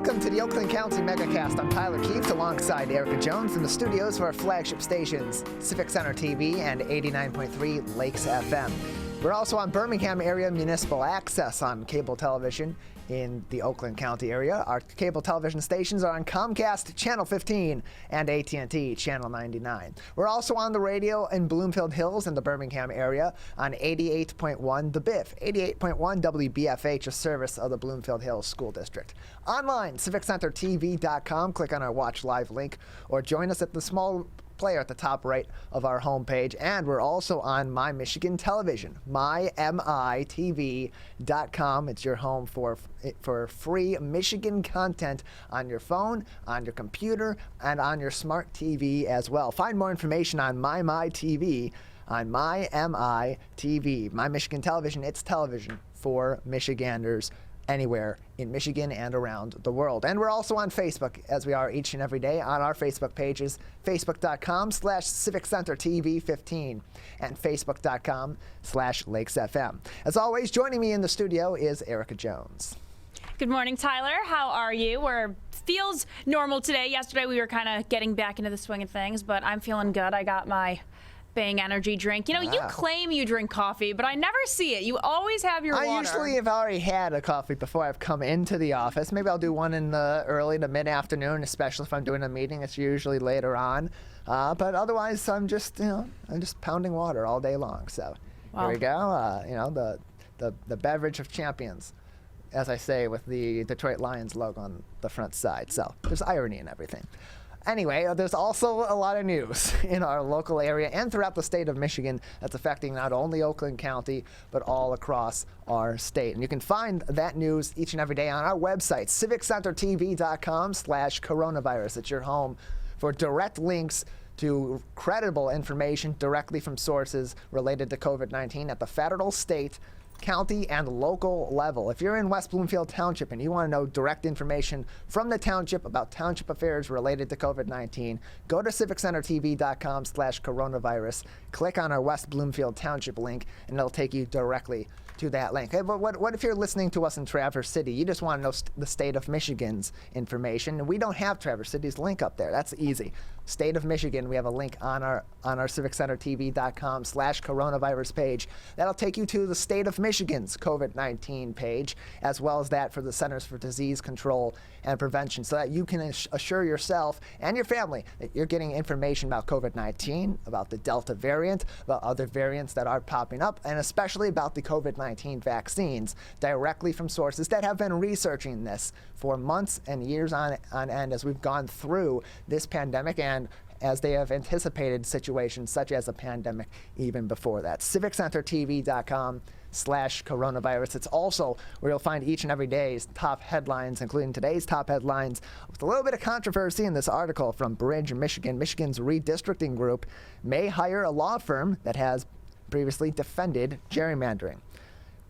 Welcome to the Oakland County Megacast. I'm Tyler Keith alongside Erica Jones in the studios for our flagship stations, Civic Center TV and 89.3 Lakes FM. We're also on Birmingham area municipal access on cable television in the Oakland County area. Our cable television stations are on Comcast Channel 15 and AT&T Channel 99. We're also on the radio in Bloomfield Hills in the Birmingham area on 88.1 The Biff, 88.1 WBFH, a service of the Bloomfield Hills School District. Online, civiccentertv.com, click on our Watch Live link, or join us at the small player at the top right of our homepage. And we're also on My Michigan Television, mymitv.com. It's your home for free Michigan content on your phone, on your computer, and on your smart TV as well. Find more information on MyTV on MyMITV. My Michigan Television, it's television for Michiganders anywhere in Michigan and around the world. And we're also on Facebook, as we are each and every day, on our Facebook pages, facebook.com/CivicCenterTV15 and facebook.com/LakesFM. As always, joining me in the studio is Erica Jones. Good morning, Tyler. How are you? Feels normal today. Yesterday we were kind of getting back into the swing of things, but I'm feeling good. I got my Bang energy drink. You know, you claim you drink coffee, but I never see it. You always have your water. I usually have already had a coffee before I've come into the office. Maybe I'll do one in the early to mid-afternoon, especially if I'm doing a meeting. It's usually later on. But otherwise, I'm just pounding water all day long. So Here we go. The beverage of champions, as I say, with the Detroit Lions logo on the front side. So there's irony in everything. Anyway, there's also a lot of news in our local area and throughout the state of Michigan that's affecting not only Oakland County, but all across our state. And you can find that news each and every day on our website, civiccentertv.com/coronavirus. It's your home for direct links to credible information directly from sources related to COVID-19 at the federal, state, county, and local level. If you're in West Bloomfield Township and you want to know direct information from the township about township affairs related to COVID-19, go to civiccentertv.com/coronavirus, click on our West Bloomfield Township link, and it'll take you directly to that link. Hey, but what if you're listening to us in Traverse City? You just want to know the state of Michigan's information. We don't have Traverse City's link up there. That's easy. State of Michigan, we have a link on our civiccentertv.com/coronavirus page. That'll take you to the state of Michigan's COVID-19 page, as well as that for the Centers for Disease Control and Prevention, so that you can assure yourself and your family that you're getting information about COVID-19, about the Delta variant, about other variants that are popping up, and especially about the COVID-19 vaccines directly from sources that have been researching this for months and years on end as we've gone through this pandemic and as they have anticipated situations such as a pandemic even before that. civiccentertv.com/coronavirus. It's also where you'll find each and every day's top headlines, including today's top headlines with a little bit of controversy in this article from Bridge, Michigan. Michigan's redistricting group may hire a law firm that has previously defended gerrymandering.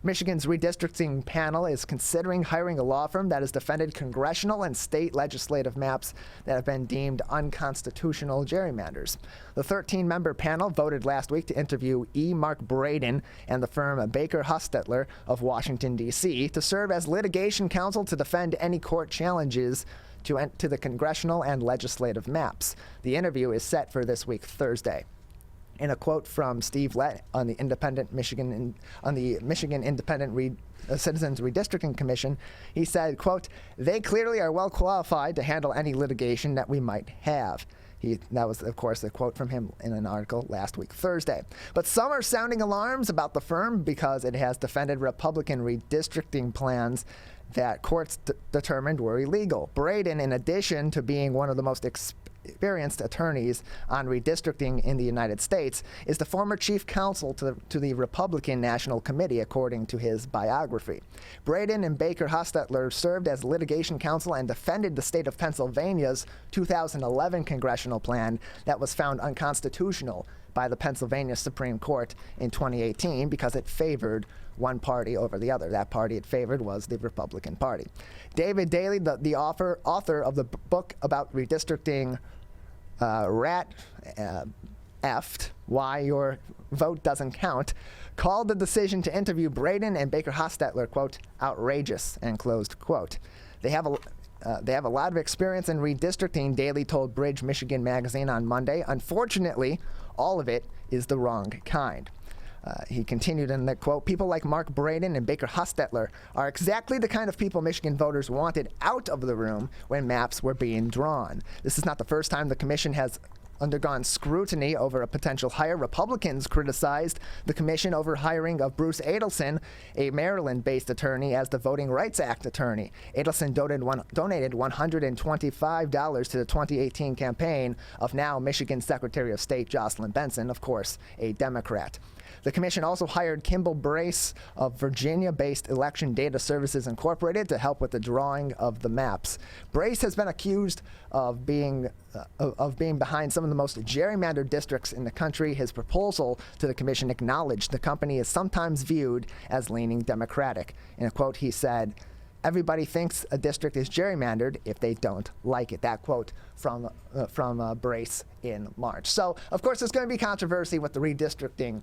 Michigan's redistricting panel is considering hiring a law firm that has defended congressional and state legislative maps that have been deemed unconstitutional gerrymanders. The 13-member panel voted last week to interview E. Mark Braden and the firm Baker Hostetler of Washington, D.C. to serve as litigation counsel to defend any court challenges to the congressional and legislative maps. The interview is set for this week, Thursday. In a quote from Steve Lett on the Michigan Independent Citizens Redistricting Commission, he said, quote, "They clearly are well qualified to handle any litigation that we might have." That was, of course, a quote from him in an article last week, Thursday. But some are sounding alarms about the firm because it has defended Republican redistricting plans that courts determined were illegal. Braden, in addition to being one of the most experienced attorneys on redistricting in the United States, is the former chief counsel to the Republican National Committee, according to his biography. Braden and Baker Hostetler served as litigation counsel and defended the state of Pennsylvania's 2011 congressional plan that was found unconstitutional by the Pennsylvania Supreme Court in 2018 because it favored one party over the other. That party it favored was the Republican Party. David Daly, the author of the book about redistricting, effed, Why Your Vote Doesn't Count, called the decision to interview Braden and Baker Hostetler, quote, outrageous, and closed quote. They have they have a lot of experience in redistricting, Daley told Bridge Michigan Magazine on Monday. Unfortunately, all of it is the wrong kind. He continued in the quote, people like Mark Braden and Baker Hostetler are exactly the kind of people Michigan voters wanted out of the room when maps were being drawn. This is not the first time the commission has undergone scrutiny over a potential hire. Republicans criticized the commission over hiring of Bruce Adelson, a Maryland-based attorney, as the Voting Rights Act attorney. Adelson donated $125 to the 2018 campaign of now Michigan Secretary of State Jocelyn Benson, of course, a Democrat. The commission also hired Kimball Brace of Virginia-based Election Data Services Incorporated to help with the drawing of the maps. Brace has been accused of being behind some of the most gerrymandered districts in the country. His proposal to the commission acknowledged the company is sometimes viewed as leaning Democratic. In a quote, he said, everybody thinks a district is gerrymandered if they don't like it. That quote from Brace in March. So, of course, there's going to be controversy with the redistricting,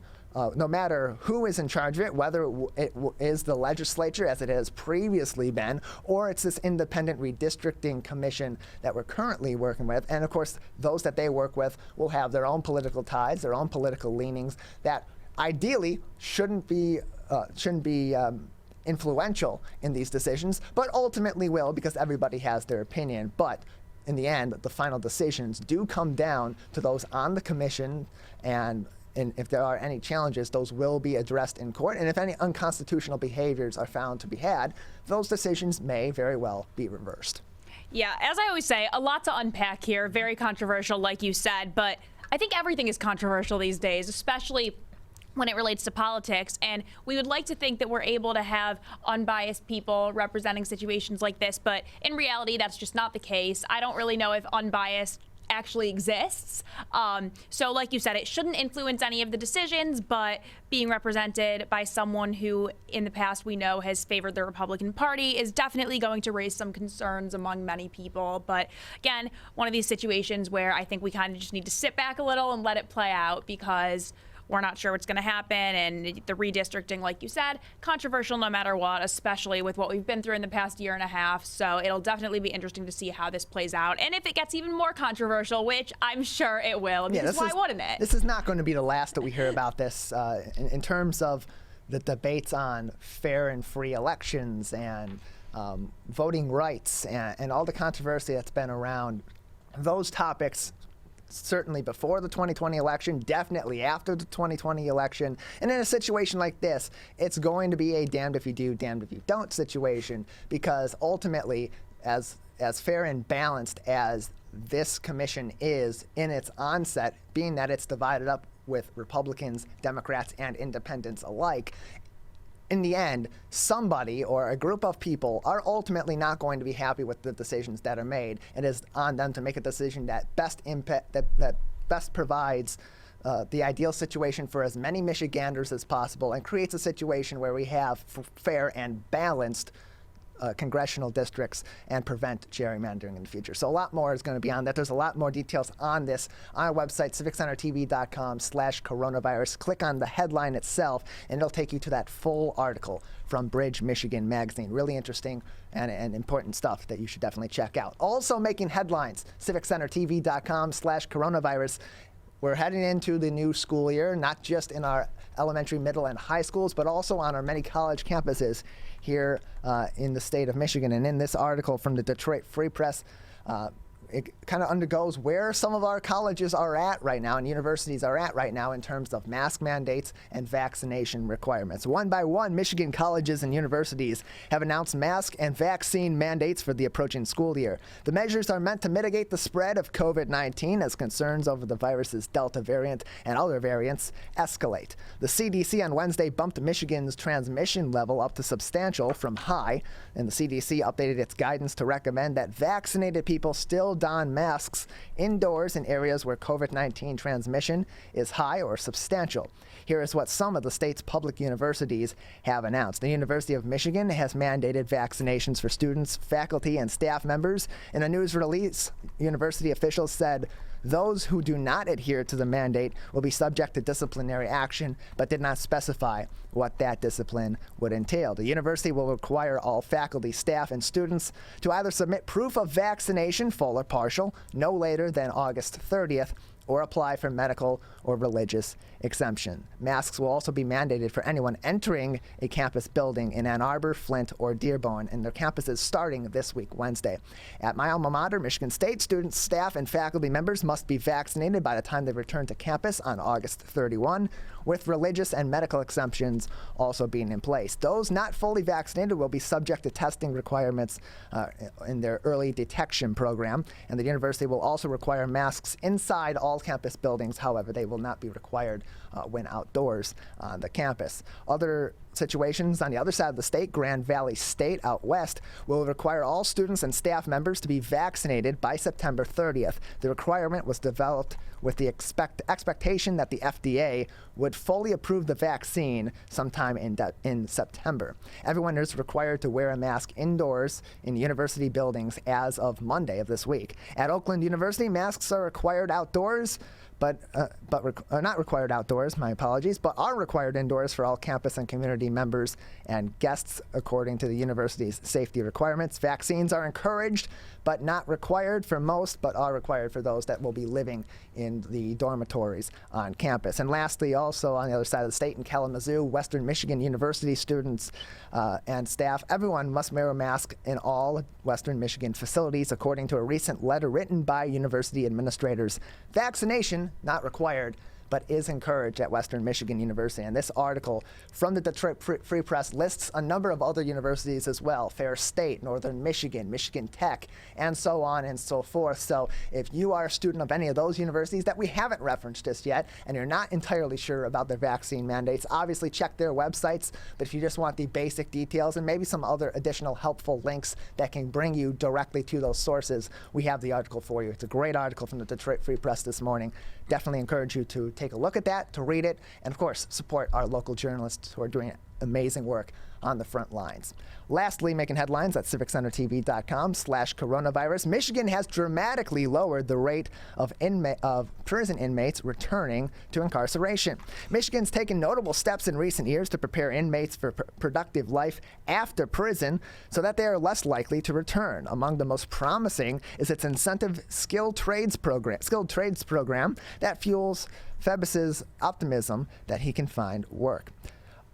no matter who is in charge of it, whether it is the legislature, as it has previously been, or it's this independent redistricting commission that we're currently working with. And, of course, those that they work with will have their own political ties, their own political leanings that ideally shouldn't be influential in these decisions, but ultimately will, because everybody has their opinion. But in the end, the final decisions do come down to those on the commission, and if there are any challenges, those will be addressed in court. And if any unconstitutional behaviors are found to be had, those decisions may very well be reversed. Yeah, as I always say, a lot to unpack here. Very controversial, like you said, but I think everything is controversial these days, especially when it relates to politics, and we would like to think that we're able to have unbiased people representing situations like this, but in reality, that's just not the case. I don't really know if unbiased actually exists. So like you said, it shouldn't influence any of the decisions, but being represented by someone who in the past we know has favored the Republican Party is definitely going to raise some concerns among many people. But again, one of these situations where I think we kind of just need to sit back a little and let it play out, because we're not sure what's going to happen, and the redistricting, like you said, controversial no matter what, especially with what we've been through in the past year and a half. So it'll definitely be interesting to see how this plays out, and if it gets even more controversial, which I'm sure it will. Because why wouldn't it? This is not going to be the last that we hear about this in terms of the debates on fair and free elections and voting rights and all the controversy that's been around those topics. Certainly before the 2020 election, definitely after the 2020 election. And in a situation like this, it's going to be a damned if you do, damned if you don't situation, because ultimately, as fair and balanced as this commission is in its onset, being that it's divided up with Republicans, Democrats, and independents alike, in the end, somebody or a group of people are ultimately not going to be happy with the decisions that are made. It is on them to make a decision that best provides the ideal situation for as many Michiganders as possible and creates a situation where we have fair and balanced congressional districts and prevent gerrymandering in the future. So a lot more is going to be on that. There's a lot more details on this on our website, civiccentertv.com/coronavirus. Click on the headline itself, and it'll take you to that full article from Bridge Michigan Magazine. Really interesting and important stuff that you should definitely check out. Also making headlines, civiccentertv.com/coronavirus. We're heading into the new school year, not just in our elementary, middle, and high schools, but also on our many college campuses here in the state of Michigan. And in this article from the Detroit Free Press, it kind of undergoes where some of our colleges are at right now and universities are at right now in terms of mask mandates and vaccination requirements. One by one, Michigan colleges and universities have announced mask and vaccine mandates for the approaching school year. The measures are meant to mitigate the spread of COVID-19 as concerns over the virus's Delta variant and other variants escalate. The CDC on Wednesday bumped Michigan's transmission level up to substantial from high, and the CDC updated its guidance to recommend that vaccinated people still don masks indoors in areas where COVID-19 transmission is high or substantial. Here is what some of the state's public universities have announced. The University of Michigan has mandated vaccinations for students, faculty, and staff members. In a news release, university officials said Those who do not adhere to the mandate will be subject to disciplinary action, but did not specify what that discipline would entail. The university will require all faculty, staff, and students to either submit proof of vaccination, full or partial, no later than August 30th, or apply for medical or religious exemption. Masks will also be mandated for anyone entering a campus building in Ann Arbor, Flint, or Dearborn, and their campuses starting this week, Wednesday. At my alma mater, Michigan State, students, staff, and faculty members must be vaccinated by the time they return to campus on August 31, with religious and medical exemptions also being in place. Those not fully vaccinated will be subject to testing requirements in their early detection program, and the university will also require masks inside all campus buildings. However, they will not be required when outdoors on the campus. Other situations on the other side of the state, Grand Valley State out west, will require all students and staff members to be vaccinated by September 30th. The requirement was developed with the expectation that the FDA would fully approve the vaccine sometime in September. Everyone is required to wear a mask indoors in university buildings as of Monday of this week. At Oakland University, masks are required outdoors, but are not required outdoors, my apologies, but are required indoors for all campus and community members and guests according to the university's safety requirements. Vaccines are encouraged, but not required for most, but are required for those that will be living in the dormitories on campus. And lastly, also on the other side of the state in Kalamazoo, Western Michigan University students and staff, everyone must wear a mask in all Western Michigan facilities, according to a recent letter written by university administrators. Vaccination, not required, but is encouraged at Western Michigan University. And this article from the Detroit Free Press lists a number of other universities as well: Fair State, Northern Michigan, Michigan Tech, and so on and so forth. So if you are a student of any of those universities that we haven't referenced just yet, and you're not entirely sure about their vaccine mandates, obviously check their websites. But if you just want the basic details and maybe some other additional helpful links that can bring you directly to those sources, we have the article for you. It's a great article from the Detroit Free Press this morning. Definitely encourage you to take a look at that, to read it, and of course, support our local journalists who are doing amazing work on the front lines. Lastly, making headlines at civiccentertv.com/coronavirus, Michigan has dramatically lowered the rate of prison inmates returning to incarceration. Michigan's taken notable steps in recent years to prepare inmates for productive life after prison so that they are less likely to return. Among the most promising is its incentive skilled trades program that fuels Febus's optimism that he can find work.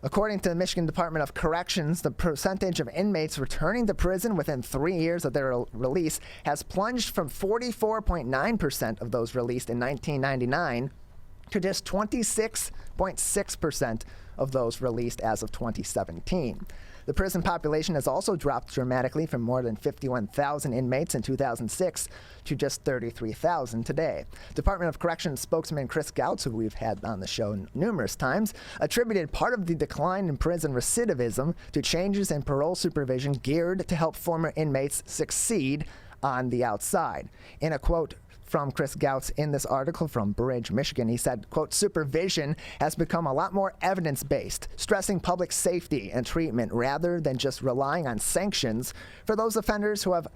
According to the Michigan Department of Corrections, the percentage of inmates returning to prison within 3 years of their release has plunged from 44.9% of those released in 1999 to just 26.6% of those released as of 2017. The prison population has also dropped dramatically from more than 51,000 inmates in 2006 to just 33,000 today. Department of Corrections spokesman Chris Gautz, who we've had on the show numerous times, attributed part of the decline in prison recidivism to changes in parole supervision geared to help former inmates succeed on the outside. In a quote from Chris Gautz in this article from Bridge, Michigan, he said, quote, "Supervision has become a lot more evidence-based, stressing public safety and treatment rather than just relying on sanctions for those offenders who have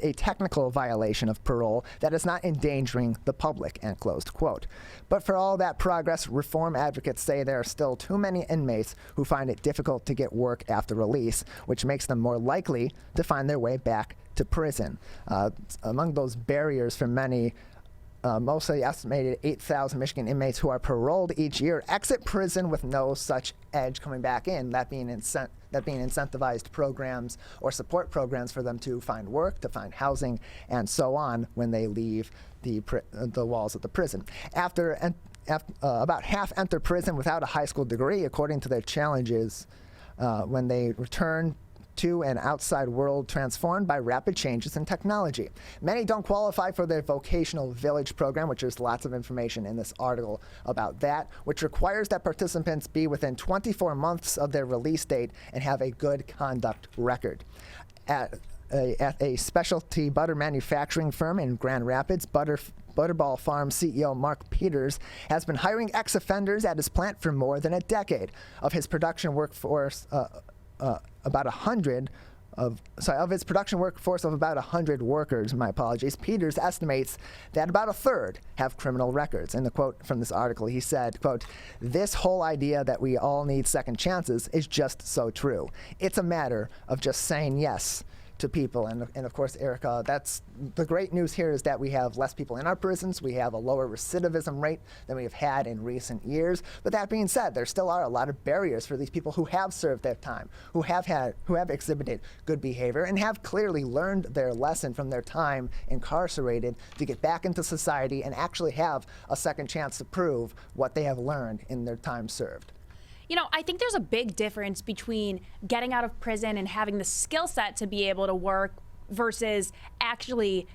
a technical violation of parole that is not endangering the public," end closed quote. But for all that progress, reform advocates say there are still too many inmates who find it difficult to get work after release, which makes them more likely to find their way back to prison. Among those barriers for many, mostly estimated 8,000 Michigan inmates who are paroled each year exit prison with no such edge coming back in, that being incentivized programs or support programs for them to find work, to find housing, and so on when they leave the walls of the prison. About half enter prison without a high school degree, according to their challenges when they return to an outside world transformed by rapid changes in technology. Many don't qualify for their vocational village program, which is lots of information in this article about that, which requires that participants be within 24 months of their release date and have a good conduct record. At a specialty butter manufacturing firm in Grand Rapids, Butterball Farm CEO Mark Peters has been hiring ex-offenders at his plant for more than a decade. Of his production workforce, about 100 of its production workforce of about 100 workers, my apologies, Peters estimates that about a third have criminal records. In the quote from this article, he said, quote, "This whole idea that we all need second chances is just so true. It's a matter of just saying yes to people." And of course, Erica, that's the great news here, is that we have less people in our prisons. We have a lower recidivism rate than we have had in recent years. But that being said, there still are a lot of barriers for these people who have served their time, who have exhibited good behavior and have clearly learned their lesson from their time incarcerated to get back into society and actually have a second chance to prove what they have learned in their time served. You know, I think there's a big difference between getting out of prison and having the skill set to be able to work versus actually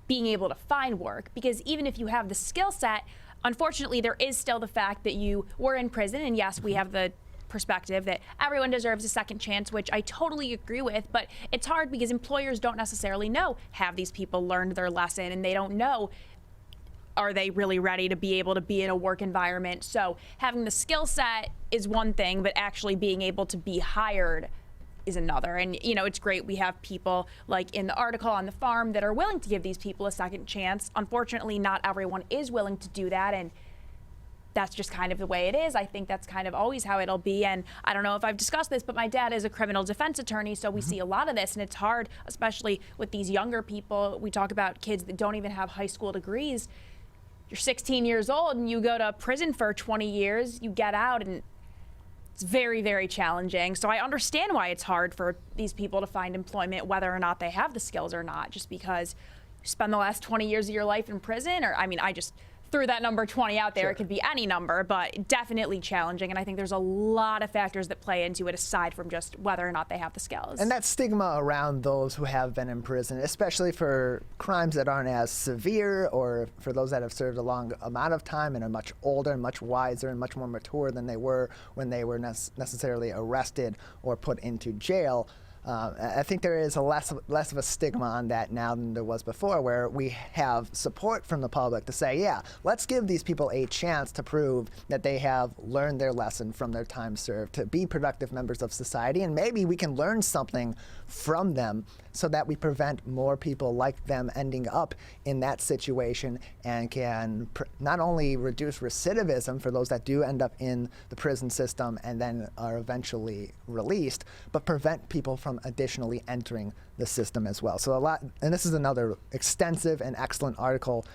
being able to find work. Because even if you have the skill set, unfortunately, there is still the fact that you were in prison. And yes, we have the perspective that everyone deserves a second chance, which I totally agree with. But it's hard because employers don't necessarily know, have these people learned their lesson? And they don't know, are they really ready to be able to be in a work environment? So having the skill set is one thing, but actually being able to be hired is another. And, you know, it's great we have people like in the article on the farm that are willing to give these people a second chance. Unfortunately, not everyone is willing to do that. And that's just kind of the way it is. I think that's kind of always how it'll be. And I don't know if I've discussed this, but my dad is a criminal defense attorney, so we see a lot of this, and it's hard, especially with these younger people. We talk about kids that don't even have high school degrees. You're 16 years old and you go to prison for 20 years, you get out, and it's very, very challenging. So I understand why it's hard for these people to find employment, whether or not they have the skills or not, just because you spend the last 20 years of your life in prison. Or, I mean, I just threw that number 20 out there. Sure. It could be any number, but definitely challenging. And I think there's a lot of factors that play into it aside from just whether or not they have the skills. And that stigma around those who have been in prison, especially for crimes that aren't as severe, or for those that have served a long amount of time and are much older and much wiser and much more mature than they were when they were necessarily arrested or put into jail. I think there is less of a stigma on that now than there was before, where we have support from the public to say, yeah, let's give these people a chance to prove that they have learned their lesson from their time served, to be productive members of society, and maybe we can learn something from them so that we prevent more people like them ending up in that situation, and can not only reduce recidivism for those that do end up in the prison system and then are eventually released, but prevent people from additionally entering the system as well. So and this is another extensive and excellent article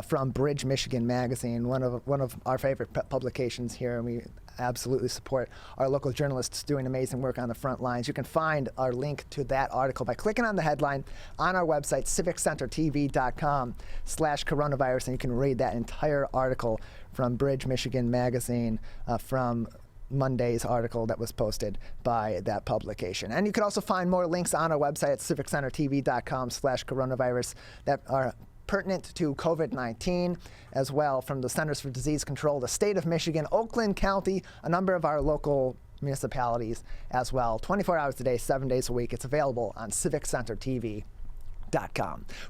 from Bridge, Michigan Magazine, one of our favorite publications here, and we absolutely support our local journalists doing amazing work on the front lines. You can find our link to that article by clicking on the headline on our website, civiccentertv.com/coronavirus, and you can read that entire article from Bridge, Michigan Magazine from Monday's article that was posted by that publication. And you can also find more links on our website at civiccentertv.com/coronavirus that are pertinent to COVID-19 as well, from the Centers for Disease Control, the state of Michigan, Oakland County, a number of our local municipalities as well. 24 hours a day, 7 days a week. It's available on civiccentertv.com.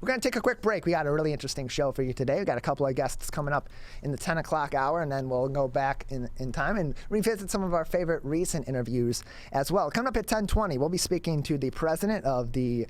We're going to take a quick break. We got a really interesting show for you today. We got a couple of guests coming up in the 10 o'clock hour, and then we'll go back in time and revisit some of our favorite recent interviews as well. Coming up at 10:20, we'll be speaking to the president of the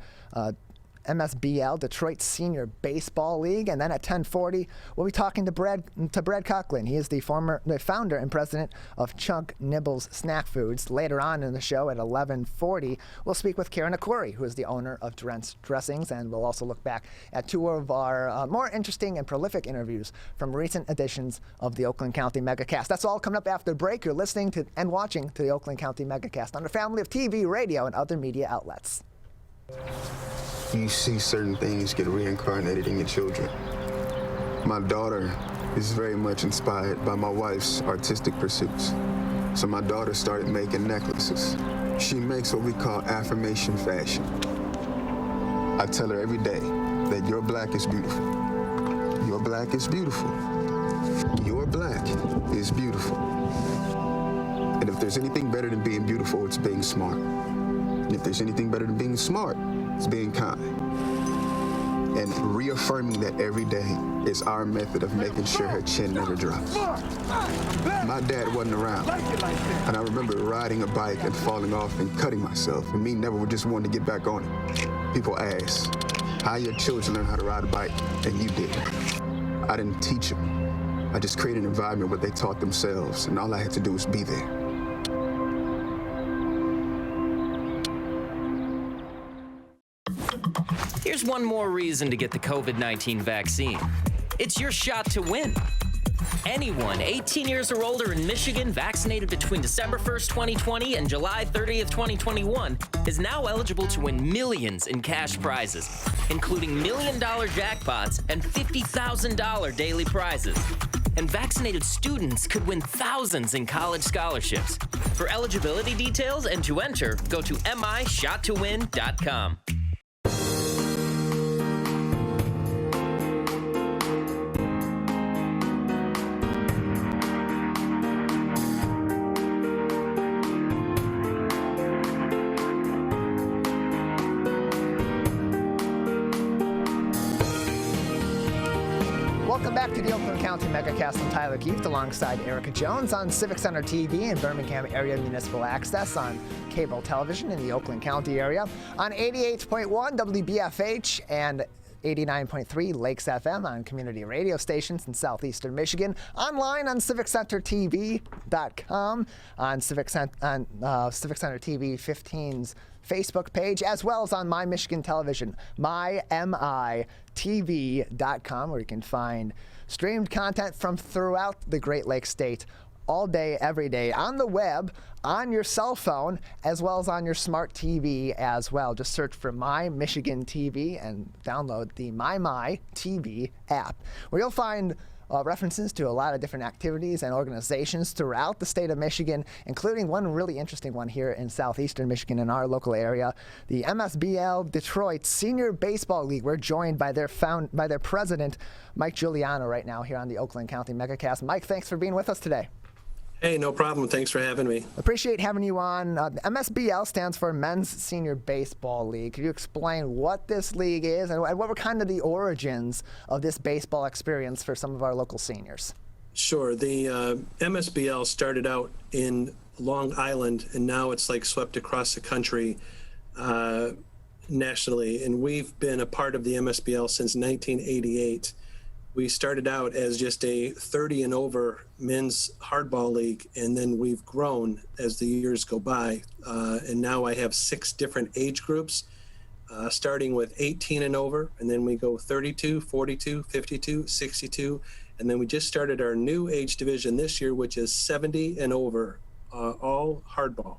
Msbl, Detroit Senior Baseball League, and then at 10:40 we'll be talking to Brad Cocklin. He is the founder and president of Chunk Nibbles Snack Foods. Later on in the show at 11:40 we'll speak with Akouri, who is the owner of Drench Dressings, and we'll also look back at two of our more interesting and prolific interviews from recent editions of the Oakland County Megacast. That's all coming up after the break. You're listening to and watching to the Oakland County Megacast on a family of TV, radio, and other media outlets. You see certain things get reincarnated in your children. My daughter is very much inspired by my wife's artistic pursuits. So my daughter started making necklaces. She makes what we call affirmation fashion. I tell her every day that your black is beautiful. Your black is beautiful. Your black is beautiful. And if there's anything better than being beautiful, it's being smart. And if there's anything better than being smart, it's being kind. And reaffirming that every day is our method of making sure her chin never drops. My dad wasn't around, and I remember riding a bike and falling off and cutting myself, and me never just wanting to get back on it. People ask, how your children learn how to ride a bike, and you didn't. I didn't teach them. I just created an environment where they taught themselves, and all I had to do was be there. Here's one more reason to get the COVID-19 vaccine. It's your shot to win. Anyone 18 years or older in Michigan vaccinated between December 1st, 2020 and July 30th, 2021 is now eligible to win millions in cash prizes, including $1 million jackpots and $50,000 daily prizes. And vaccinated students could win thousands in college scholarships. For eligibility details and to enter, go to mishottowin.com. Welcome back to the Oakland County Megacast. I'm Tyler Keefe alongside Erica Jones on Civic Center TV and Birmingham Area Municipal Access on cable television in the Oakland County area, on 88.1 WBFH and 89.3 Lakes FM on community radio stations in southeastern Michigan, online on CivicCenterTV.com, on Civic Center TV 15's Facebook page, as well as on My Michigan Television, mymitv.com, where you can find streamed content from throughout the Great Lakes state all day, every day, on the web, on your cell phone, as well as on your smart TV as well. Just search for My Michigan TV and download the My TV app, where you'll find references to a lot of different activities and organizations throughout the state of Michigan, including one really interesting one here in southeastern Michigan in our local area, the Msbl Detroit Senior Baseball League. We're joined by their president, Mike Giuliano, right now here on the Oakland County Megacast. Mike, thanks for being with us today. Hey, no problem. Thanks for having me. Appreciate having you on. MSBL stands for Men's Senior Baseball League. Could you explain what this league is and what were kind of the origins of this baseball experience for some of our local seniors? Sure. The MSBL started out in Long Island, and now it's like swept across the country nationally. And we've been a part of the MSBL since 1988. We started out as just a 30 and over men's hardball league, and then we've grown as the years go by. And now I have 6 different age groups, starting with 18 and over, and then we go 32, 42, 52, 62, and then we just started our new age division this year, which is 70 and over, all hardball.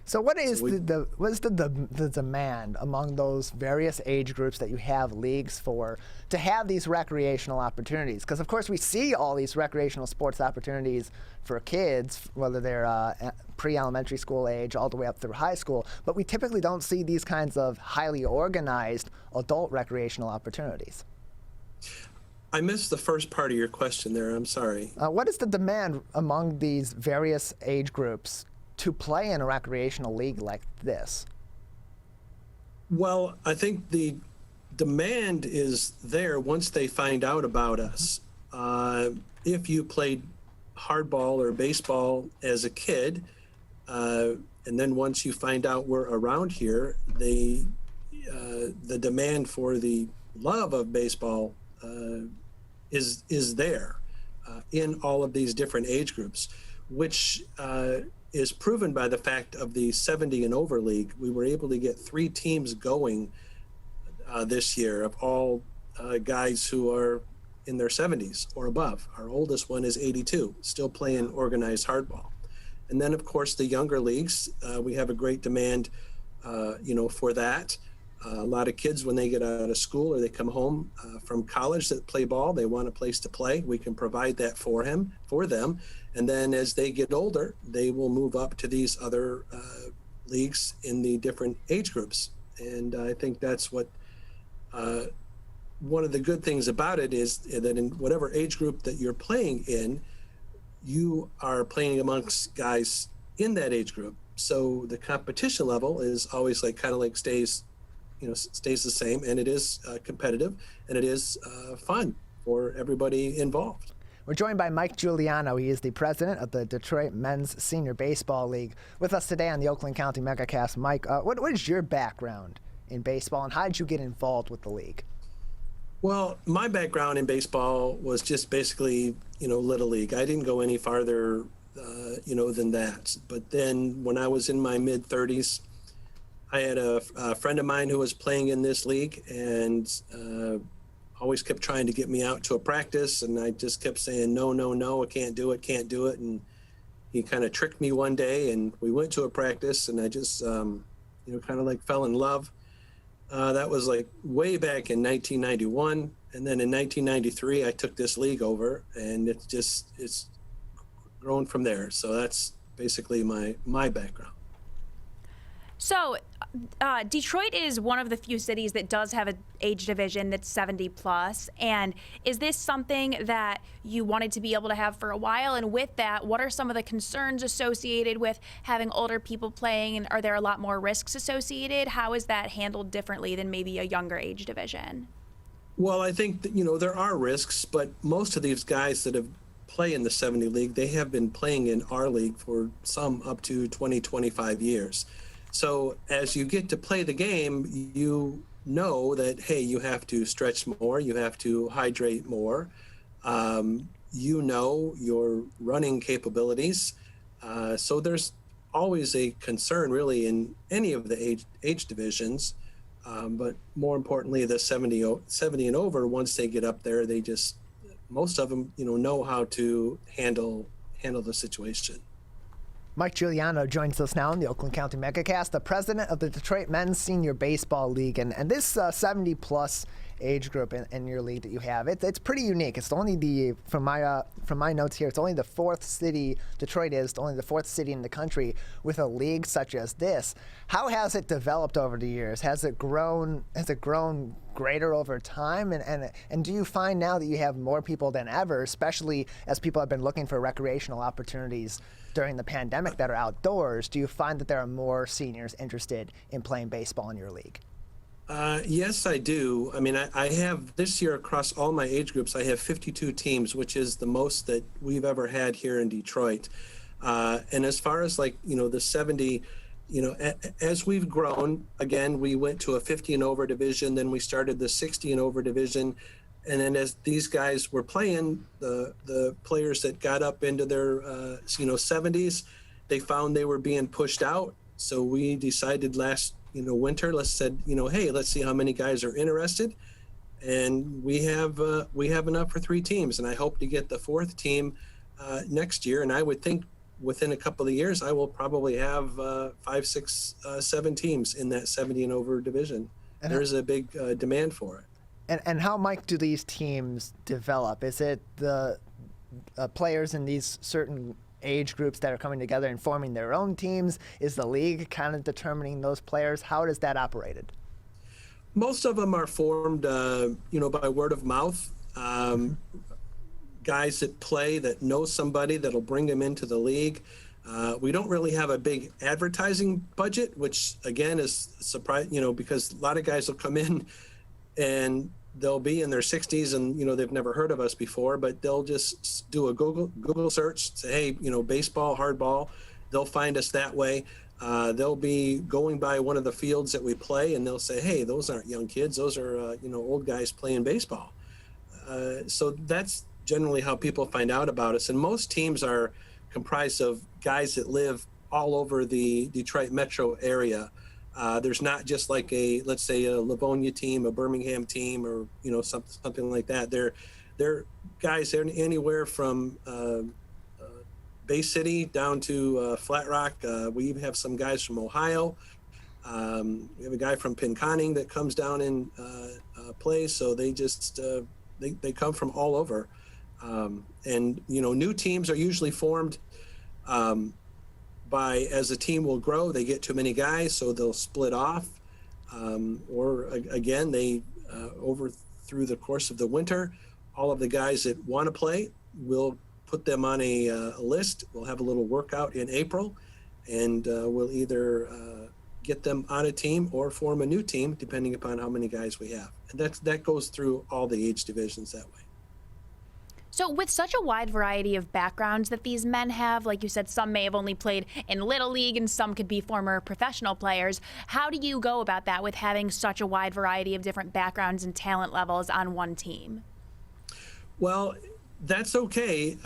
So what is the demand among those various age groups that you have leagues for to have these recreational opportunities? Because, of course, we see all these recreational sports opportunities for kids, whether they're pre-elementary school age all the way up through high school, but we typically don't see these kinds of highly organized adult recreational opportunities. I missed the first part of your question there. I'm sorry. What is the demand among these various age groups to play in a recreational league like this? Well, I think the demand is there once they find out about us. If you played hardball or baseball as a kid, and then once you find out we're around here, the demand for the love of baseball is there in all of these different age groups, which is proven by the fact of the 70 and over league. We were able to get 3 teams going this year of all guys who are in their 70s or above. Our oldest one is 82, still playing organized hardball. And then, of course, the younger leagues, we have a great demand, for that. A lot of kids, when they get out of school or they come home from college that play ball, they want a place to play. We can provide that for them. And then as they get older, they will move up to these other leagues in the different age groups. And I think that's what one of the good things about it is that in whatever age group that you're playing in, you are playing amongst guys in that age group. So the competition level is always kind of stays stays the same, and it is competitive, and it is fun for everybody involved. We're joined by Mike Giuliano. He is the president of the Detroit Men's Senior Baseball League. With us today on the Oakland County Megacast. Mike, what is your background in baseball, and how did you get involved with the league? Well, my background in baseball was just basically, Little League. I didn't go any farther, than that. But then when I was in my mid-30s, I had a friend of mine who was playing in this league, and always kept trying to get me out to a practice, and I just kept saying, no, I can't do it. And he kind of tricked me one day, and we went to a practice, and I just, kind of like fell in love. That was like way back in 1991. And then in 1993, I took this league over, and it's grown from there. So that's basically my background. So Detroit is one of the few cities that does have an age division that's 70 plus. And is this something that you wanted to be able to have for a while? And with that, what are some of the concerns associated with having older people playing? And are there a lot more risks associated? How is that handled differently than maybe a younger age division? Well, I think that, there are risks, but most of these guys that have play in the 70 league, they have been playing in our league for some up to 20, 25 years. So as you get to play the game, you know that, hey, you have to stretch more, you have to hydrate more, your running capabilities. So there's always a concern really in any of the age divisions, but more importantly, the 70 and over, once they get up there, most of them, know how to handle the situation. Mike Giuliano joins us now in the Oakland County Megacast, the president of the Detroit Men's Senior Baseball League. And this 70-plus age group in your league that you have, it's pretty unique. It's only from my notes here, it's only the fourth city, Detroit is only the fourth city in the country with a league such as this. How has it developed over the years? Has it grown greater over time? And do you find now that you have more people than ever, especially as people have been looking for recreational opportunities during the pandemic that are outdoors, do you find that there are more seniors interested in playing baseball in your league? Yes, I do. I mean, I have this year across all my age groups, I have 52 teams, which is the most that we've ever had here in Detroit. And as far as the 70, as we've grown, again, we went to a 50 and over division, then we started the 60 and over division. And then as these guys were playing, the players that got up into their 70s, they found they were being pushed out. So we decided last winter, hey, let's see how many guys are interested. And we have enough for 3 teams, and I hope to get the 4th team next year. And I would think within a couple of years, I will probably have 5, 6, 7 teams in that 70 and over division. And there's a big demand for it. And how, Mike, do these teams develop? Is it the players in these certain age groups that are coming together and forming their own teams? Is the league kind of determining those players? How is that operated? Most of them are formed, by word of mouth. Guys that play that know somebody that'll bring them into the league. We don't really have a big advertising budget, which again is surprising, because a lot of guys will come in and they'll be in their 60s and, they've never heard of us before, but they'll just do a Google search, say, hey, baseball, hardball. They'll find us that way. They'll be going by one of the fields that we play, and they'll say, hey, those aren't young kids. Those are, old guys playing baseball. So that's generally how people find out about us. And most teams are comprised of guys that live all over the Detroit metro area. There's not just like let's say a Livonia team, a Birmingham team, or something like that. They're guys anywhere from Bay City down to Flat Rock. We even have some guys from Ohio. We have a guy from Pinconning that comes down and plays. So they just they come from all over. And new teams are usually formed. As the team will grow, they get too many guys, so they'll split off. Or again, they through the course of the winter, all of the guys that want to play, we'll put them on a list. We'll have a little workout in April, and we'll either get them on a team or form a new team, depending upon how many guys we have. And that goes through all the age divisions that way. So with such a wide variety of backgrounds that these men have, like you said, some may have only played in Little League and some could be former professional players. How do you go about that with having such a wide variety of different backgrounds and talent levels on one team? Well, that's okay.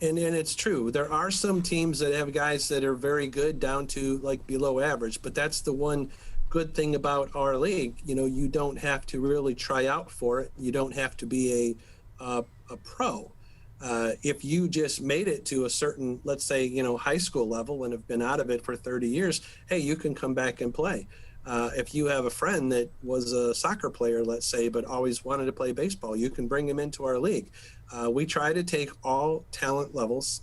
And it's true. There are some teams that have guys that are very good down to like below average, but that's the one good thing about our league. You know, you don't have to really try out for it. You don't have to be a pro. If you just made it to a certain, let's say, you know, high school level and have been out of it for 30 years, hey, you can come back and play. If you have a friend that was a soccer player, let's say, but always wanted to play baseball, you can bring him into our league. We try to take all talent levels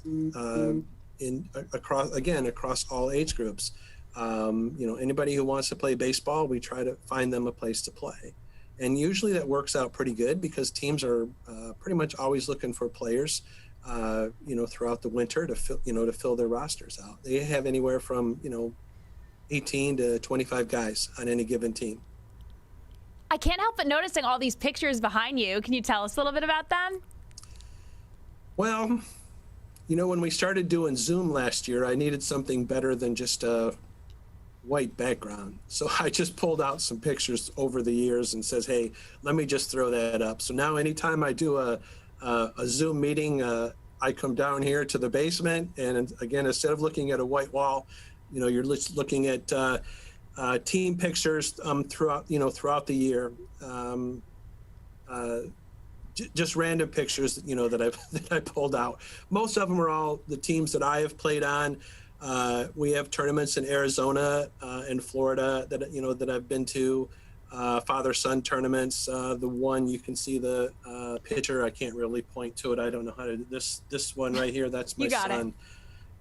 across all age groups. You know, anybody who wants to play baseball, we try to find them a place to play. And usually that works out pretty good because teams are pretty much always looking for players, you know, throughout the winter to fill their rosters out. They have anywhere from, you know, 18 to 25 guys on any given team. I can't help but noticing all these pictures behind you. Can you tell us a little bit about them? Well, you know, when we started doing Zoom last year, I needed something better than just a white background. So I just pulled out some pictures over the years and says, hey, let me just throw that up. So now anytime I do a Zoom meeting, I come down here to the basement. And again, instead of looking at a white wall, you know, you're looking at team pictures throughout the year. Just random pictures, you know, that I pulled out. Most of them are all the teams that I have played on. We have tournaments in Arizona and Florida that I've been to, father-son tournaments. The one you can see the picture. I can't really point to it. I don't know how to do this one right here. That's my son.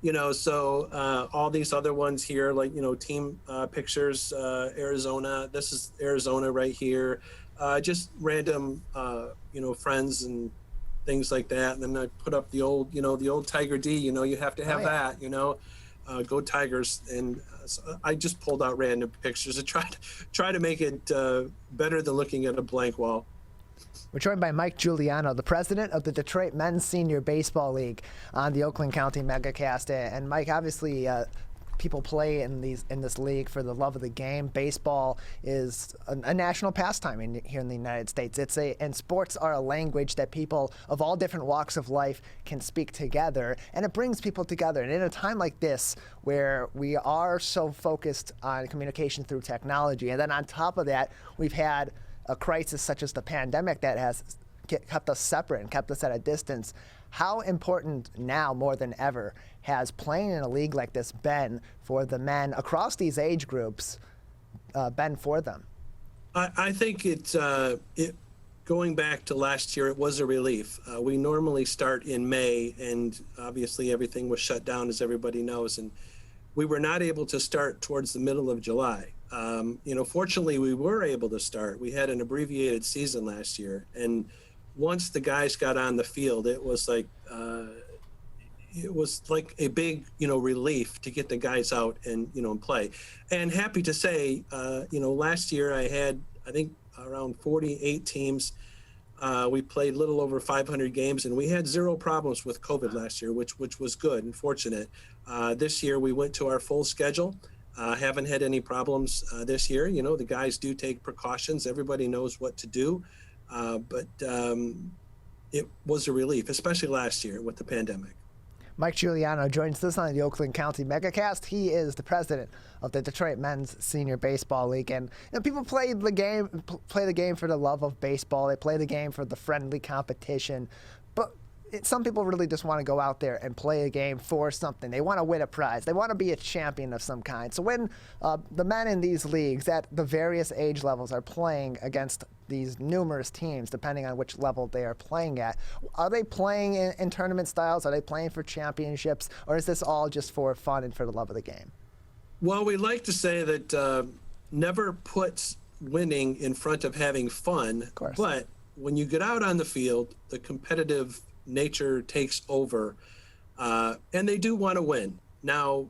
You know, so all these other ones here, like, you know, team pictures, Arizona. This is Arizona right here. Just random, you know, friends and things like that. And then I put up the old Tiger D. You know, you have to have that. You know. Go Tigers. And so I just pulled out random pictures to try to make it better than looking at a blank wall. We're joined by Mike Giuliano, the president of the Detroit Men's Senior Baseball League on the Oakland County Megacast. And Mike, obviously people play in this league for the love of the game. Baseball is a national pastime here in the United States. And sports are a language that people of all different walks of life can speak together, and it brings people together. And in a time like this, where we are so focused on communication through technology, and then on top of that, we've had a crisis such as the pandemic that has kept us separate and kept us at a distance. How important now more than ever has playing in a league like this been for the men across these age groups, been for them? I think it going back to last year, it was a relief. We normally start in May, and obviously everything was shut down, as everybody knows, and we were not able to start towards the middle of July. You know, fortunately, we were able to start. We had an abbreviated season last year, and once the guys got on the field, it was like a big, you know, relief to get the guys out and, you know, and play. And happy to say, you know, last year I had, I think, around 48 teams. We played a little over 500 games, and we had zero problems with COVID last year, which was good and fortunate. This year we went to our full schedule. Haven't had any problems this year. You know, the guys do take precautions. Everybody knows what to do. But it was a relief, especially last year with the pandemic. Mike Giuliano joins us on the Oakland County Megacast. He is the president of the Detroit Men's Senior Baseball League. And you know, people play the game for the love of baseball. They play the game for the friendly competition. But some people really just want to go out there and play a game for something. They want to win a prize. They want to be a champion of some kind. So when the men in these leagues at the various age levels are playing against these numerous teams, depending on which level they are playing at, are they playing in tournament styles? Are they playing for championships? Or is this all just for fun and for the love of the game? Well, we like to say that never puts winning in front of having fun. Of course. But when you get out on the field, the competitive nature takes over, and they do want to win. Now,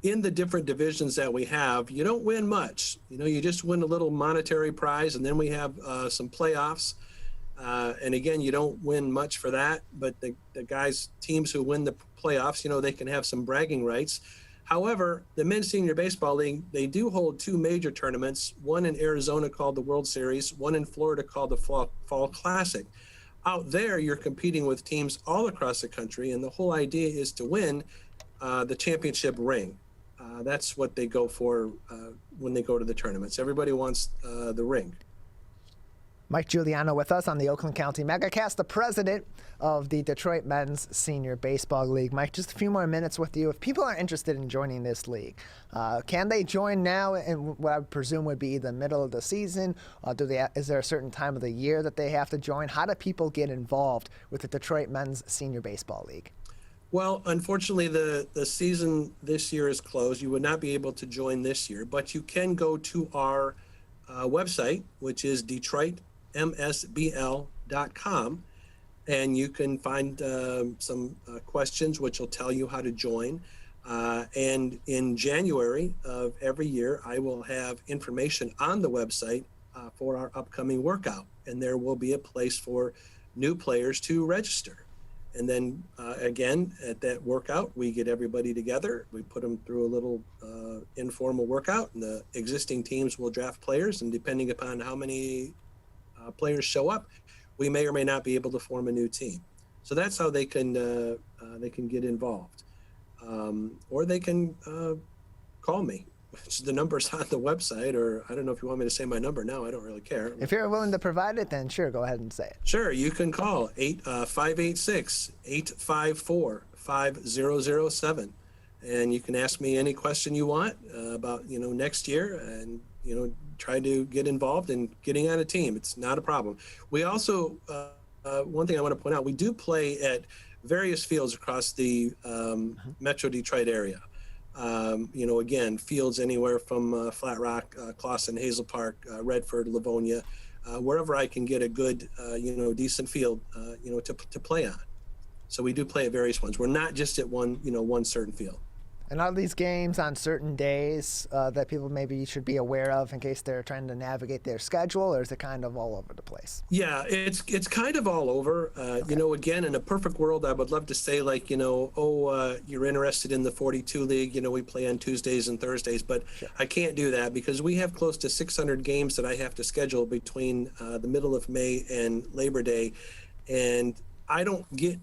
in the different divisions that we have, you don't win much. You just win a little monetary prize, and then we have some playoffs. And again, you don't win much for that, but the teams who win the playoffs, they can have some bragging rights. However, the Men's Senior Baseball League, they do hold two major tournaments, one in Arizona called the World Series, one in Florida called the Fall Classic. Out there, you're competing with teams all across the country, and the whole idea is to win the championship ring. That's what they go for when they go to the tournaments. Everybody wants the ring. Mike Giuliano with us on the Oakland County Megacast, the president of the Detroit Men's Senior Baseball League. Mike, just a few more minutes with you. If people are interested in joining this league, can they join now in what I would presume would be the middle of the season? Is there a certain time of the year that they have to join? How do people get involved with the Detroit Men's Senior Baseball League? Well, unfortunately, the season this year is closed. You would not be able to join this year, but you can go to our website, which is DetroitMSBL.com, and you can find some questions which will tell you how to join. And in January of every year, I will have information on the website for our upcoming workout, and there will be a place for new players to register. And then again, at that workout, we get everybody together. We put them through a little informal workout, and the existing teams will draft players. And depending upon how many players show up, we may or may not be able to form a new team. So that's how they can get involved, or they can call me. The number's on the website, or I don't know if you want me to say my number now. I don't really care. If you're willing to provide it, then sure, go ahead and say it. Sure, you can call 586-854-5007, and you can ask me any question you want about next year, and try to get involved in getting on a team. It's not a problem. We also one thing I want to point out: we do play at various fields across the Metro Detroit area. Again, fields anywhere from Flat Rock, Clawson, Hazel Park, Redford, Livonia, wherever I can get a good, decent field, to play on. So we do play at various ones. We're not just at one certain field. And are these games on certain days that people maybe should be aware of in case they're trying to navigate their schedule, or is it kind of all over the place? Yeah, it's kind of all over. Okay. Again, in a perfect world, I would love to say you're interested in the 42 League, we play on Tuesdays and Thursdays, but sure. I can't do that because we have close to 600 games that I have to schedule between the middle of May and Labor Day, and I don't get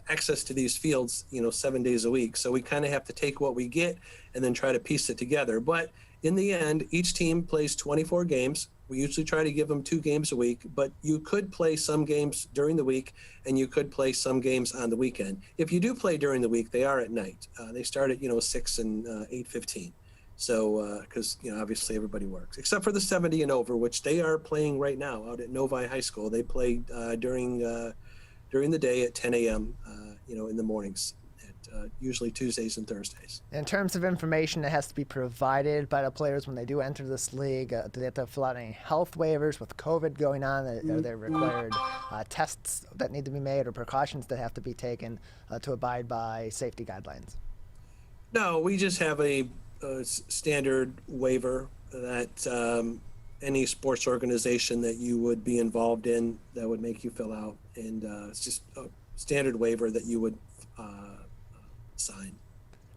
access to these fields 7 days a week, so we kind of have to take what we get and then try to piece it together. But in the end, each team plays 24 games. We usually try to give them 2 games a week, but you could play some games during the week and you could play some games on the weekend. If you do play during the week, they are at night. They start at 6 and 8:15. So because obviously everybody works except for the 70 and over, which they are playing right now out at Novi High School. They play during the day at 10 a.m., in the mornings, usually Tuesdays and Thursdays. In terms of information that has to be provided by the players when they do enter this league, do they have to fill out any health waivers with COVID going on? Are there required tests that need to be made or precautions that have to be taken to abide by safety guidelines? No, we just have a standard waiver that any sports organization that you would be involved in that would make you fill out, and it's just a standard waiver that you would sign.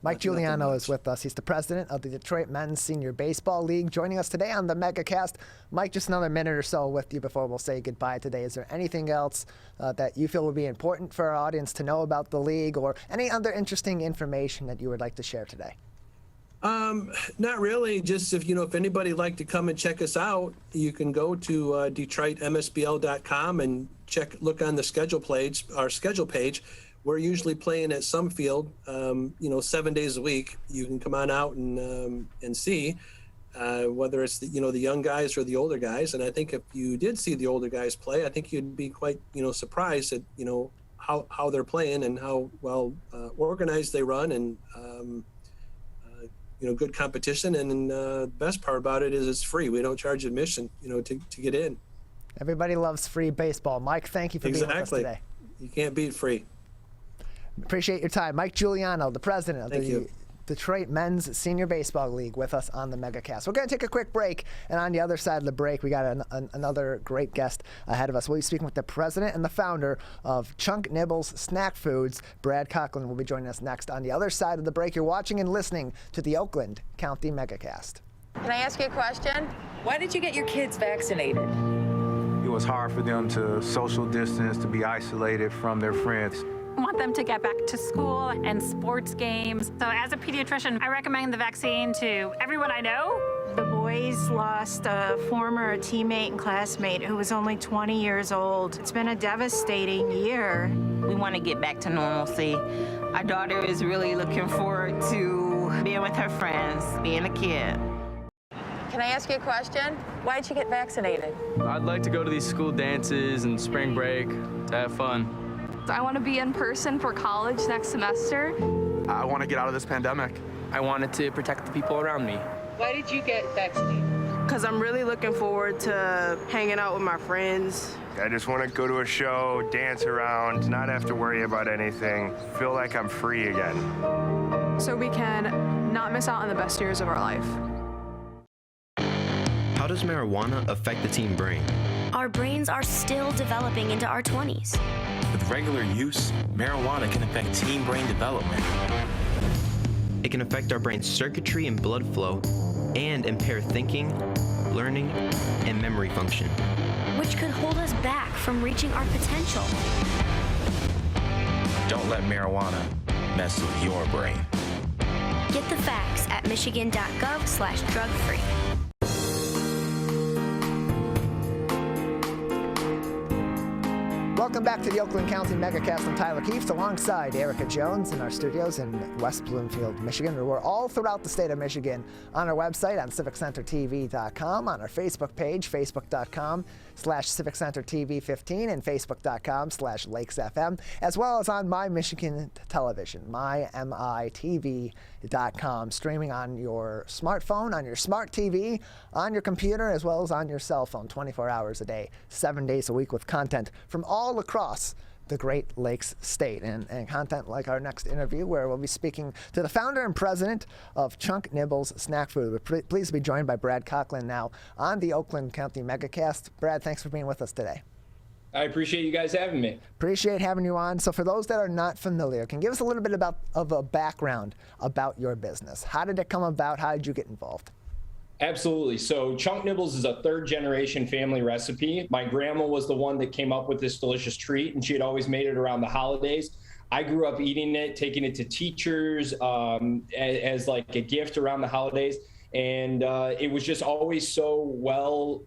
Mike Giuliano is with us. He's the president of the Detroit Men's Senior Baseball League, joining us today on the Megacast. Mike, just another minute or so with you before we'll say goodbye today. Is there anything else that you feel would be important for our audience to know about the league, or any other interesting information that you would like to share today? Not really. Just if anybody would like to come and check us out, you can go to DetroitMSBL.com and look on the our schedule page. We're usually playing at some field, 7 days a week. You can come on out and see whether it's the young guys or the older guys. And I think if you did see the older guys play, I think you'd be quite surprised at how they're playing and how well organized they run, and good competition. And the best part about it is it's free. We don't charge admission, to get in. Everybody loves free baseball. Mike, thank you for being with us today. You can't beat free. Appreciate your time. Mike Giuliano, the president of the Detroit Men's Senior Baseball League with us on the Megacast. We're going to take a quick break, and on the other side of the break, we got another great guest ahead of us. We'll be speaking with the president and the founder of Chunk Nibbles Snack Foods. Brad Cocklin will be joining us next. On the other side of the break, you're watching and listening to the Oakland County Megacast. Can I ask you a question? Why did you get your kids vaccinated? It was hard for them to social distance, to be isolated from their friends. I want them to get back to school and sports games. So as a pediatrician, I recommend the vaccine to everyone I know. The boys lost a former teammate and classmate who was only 20 years old. It's been a devastating year. We want to get back to normalcy. Our daughter is really looking forward to being with her friends, being a kid. Can I ask you a question? Why did you get vaccinated? I'd like to go to these school dances and spring break to have fun. I want to be in person for college next semester. I want to get out of this pandemic. I wanted to protect the people around me. Why did you get vaccinated? Because I'm really looking forward to hanging out with my friends. I just want to go to a show, dance around, not have to worry about anything, feel like I'm free again. So we can not miss out on the best years of our life. How does marijuana affect the teen brain? Our brains are still developing into our 20s. With regular use, marijuana can affect teen brain development. It can affect our brain's circuitry and blood flow and impair thinking, learning, and memory function, which could hold us back from reaching our potential. Don't let marijuana mess with your brain. Get the facts at michigan.gov/drug-free. Welcome back to the Oakland County Megacast. I'm Tyler Keefe, alongside Erica Jones in our studios in West Bloomfield, Michigan. We're all throughout the state of Michigan on our website on civiccentertv.com, on our Facebook page, facebook.com/civiccentertv15 and facebook.com/lakesfm, as well as on My Michigan Television, mymitv.com, streaming on your smartphone, on your smart TV, on your computer, as well as on your cell phone, 24 hours a day, 7 days a week, with content from all across the Great Lakes state, and content like our next interview, where we'll be speaking to the founder and president of Chunk Nibbles Snack Food. We're pleased to be joined by Brad Cocklin now on the Oakland County Megacast. Brad, thanks for being with us today. I appreciate you guys having me. Appreciate having you on. So for those that are not familiar, can you give us a little bit of a background about your business? How did it come about? How did you get involved? Absolutely. So Chunk Nibbles is a third-generation family recipe. My grandma was the one that came up with this delicious treat, and she had always made it around the holidays. I grew up eating it, taking it to teachers as like a gift around the holidays, and it was just always so well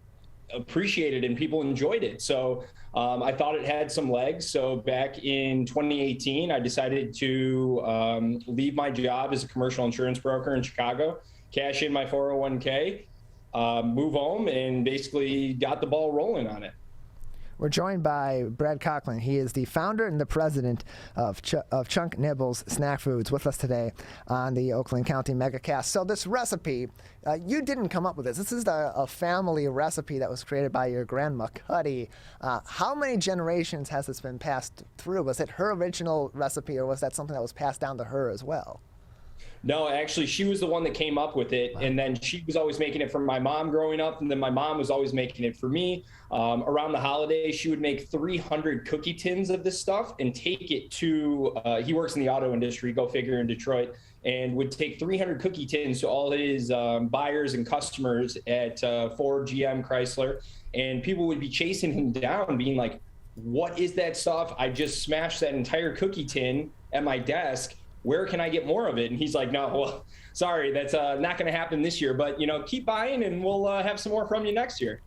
appreciated, and people enjoyed it. So I thought it had some legs. So back in 2018, I decided to leave my job as a commercial insurance broker in Chicago, cash in my 401k, move home, and basically got the ball rolling on it. We're joined by Brad Cocklin. He is the founder and the president of Chunk Nibbles Snack Foods, with us today on the Oakland County Megacast. So this recipe, you didn't come up with this. This is a family recipe that was created by your grandma, Cuddy. How many generations has this been passed through? Was it her original recipe, or was that something that was passed down to her as well? No, actually, she was the one that came up with it. Wow. And then she was always making it for my mom growing up. And then my mom was always making it for me. Around the holidays, she would make 300 cookie tins of this stuff and take it to, he works in the auto industry, go figure, in Detroit, and would take 300 cookie tins to all his buyers and customers at Ford, GM, Chrysler. And people would be chasing him down, being like, what is that stuff? I just smashed that entire cookie tin at my desk. Where can I get more of it? And he's like, no, well, sorry, that's not going to happen this year, but keep buying and we'll have some more from you next year.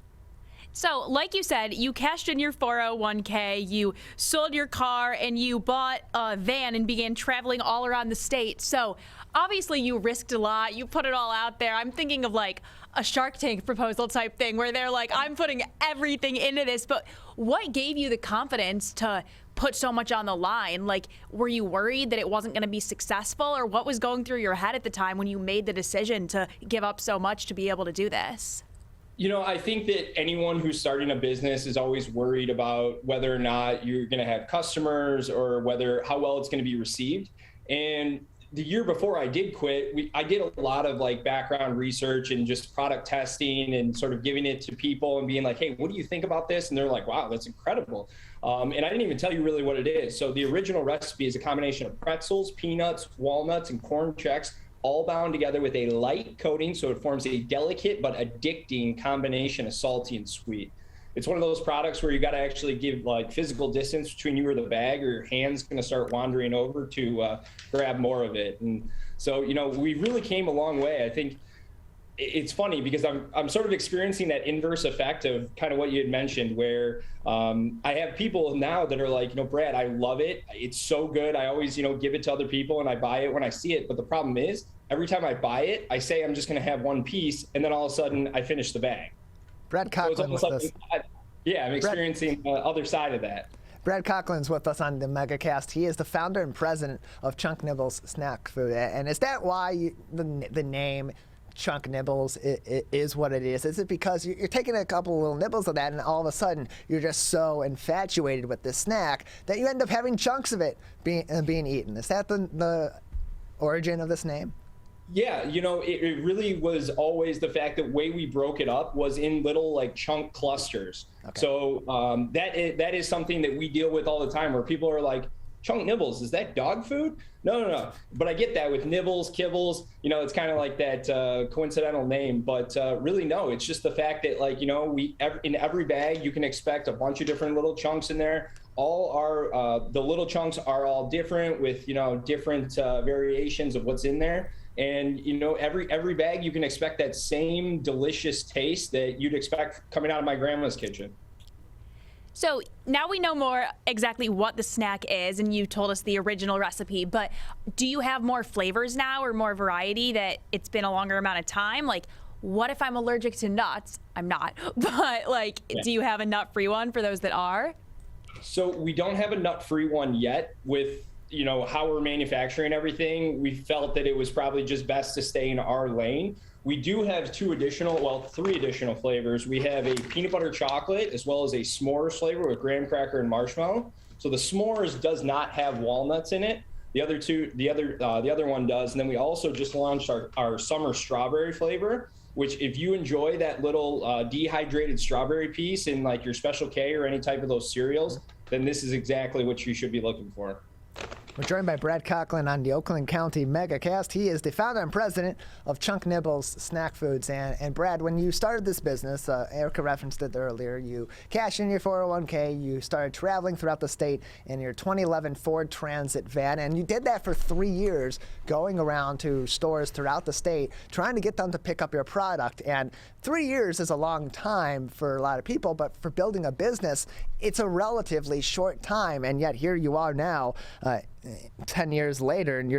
So like you said, you cashed in your 401k, you sold your car, and you bought a van and began traveling all around the state. So obviously you risked a lot. You put it all out there. I'm thinking of like a Shark Tank proposal type thing where they're like, I'm putting everything into this. But what gave you the confidence to put so much on the line? Like, were you worried that it wasn't going to be successful, or what was going through your head at the time when you made the decision to give up so much to be able to do this? I think that anyone who's starting a business is always worried about whether or not you're going to have customers, or how well it's going to be received. And the year before I did quit, I did a lot of like background research and just product testing and sort of giving it to people and being like, hey, what do you think about this? And they're like, wow, that's incredible. And I didn't even tell you really what it is. So the original recipe is a combination of pretzels, peanuts, walnuts, and corn checks, all bound together with a light coating. So it forms a delicate but addicting combination of salty and sweet. It's one of those products where you got to actually give like physical distance between you or the bag, or your hand's going to start wandering over to grab more of it. And so, you know, we really came a long way. I think it's funny because I'm sort of experiencing that inverse effect of kind of what you had mentioned, where I have people now that are like, you know, Brad, I love it. It's so good. I always, you know, give it to other people and I buy it when I see it. But the problem is every time I buy it, I say I'm just going to have one piece, and then all of a sudden I finish the bag. Brad Cocklin with us. Yeah, I'm experiencing the other side of that. Brad Cocklin's with us on the Megacast. He is the founder and president of Chunk Nibbles Snack Food. And is that why the name Chunk Nibbles is what it is? Is it because you're taking a couple of little nibbles of that, and all of a sudden you're just so infatuated with this snack that you end up having chunks of it being eaten? Is that the origin of this name? Yeah, you know, it really was always the fact that the way we broke it up was in little like chunk clusters. Okay. So that is something that we deal with all the time, where people are like, chunk nibbles, is that dog food? No. But I get that with nibbles, kibbles, you know, it's kind of like that coincidental name, but really no, it's just the fact that, like, you know, in every bag you can expect a bunch of different little chunks in there. All are the little chunks are all different with, you know, different variations of what's in there. And, you know, every bag you can expect that same delicious taste that you'd expect coming out of my grandma's kitchen. So now we know more exactly what the snack is, and you told us the original recipe, but do you have more flavors now or more variety that it's been a longer amount of time? Like, what if I'm allergic to nuts? I'm not, but like, yeah. Do you have a nut-free one for those that are? So we don't have a nut-free one yet. With, you know, how we're manufacturing everything, we felt that it was probably just best to stay in our lane. We do have three additional flavors. We have a peanut butter chocolate as well as a s'mores flavor with graham cracker and marshmallow. So the s'mores does not have walnuts in it. The other one does. And then we also just launched our summer strawberry flavor, which if you enjoy that little dehydrated strawberry piece in like your Special K or any type of those cereals, then this is exactly what you should be looking for. We're joined by Brad Cocklin on the Oakland County Megacast. He is the founder and president of Chunk Nibbles Snack Foods. And Brad, when you started this business, Erica referenced it earlier, you cashed in your 401k, you started traveling throughout the state in your 2011 Ford Transit van, and you did that for 3 years, going around to stores throughout the state, trying to get them to pick up your product. And 3 years is a long time for a lot of people, but for building a business, it's a relatively short time. And yet here you are now, 10 years later, and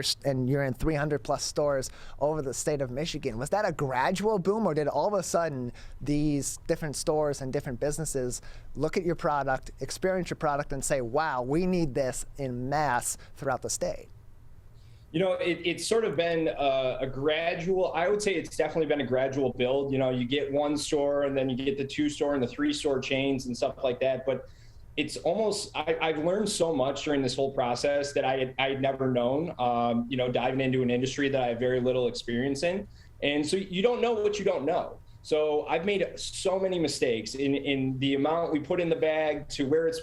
you're in 300 plus stores over the state of Michigan. Was that a gradual boom, or did all of a sudden these different stores and different businesses look at your product, experience your product, and say, wow, we need this in mass throughout the state? You know, it's sort of been a gradual, I would say it's definitely been a gradual build. You know, you get one store and then you get the 2-store and the 3-store chains and stuff like that. But it's almost, I've learned so much during this whole process that I had never known, you know, diving into an industry that I have very little experience in. And so you don't know what you don't know. So I've made so many mistakes in the amount we put in the bag to where it's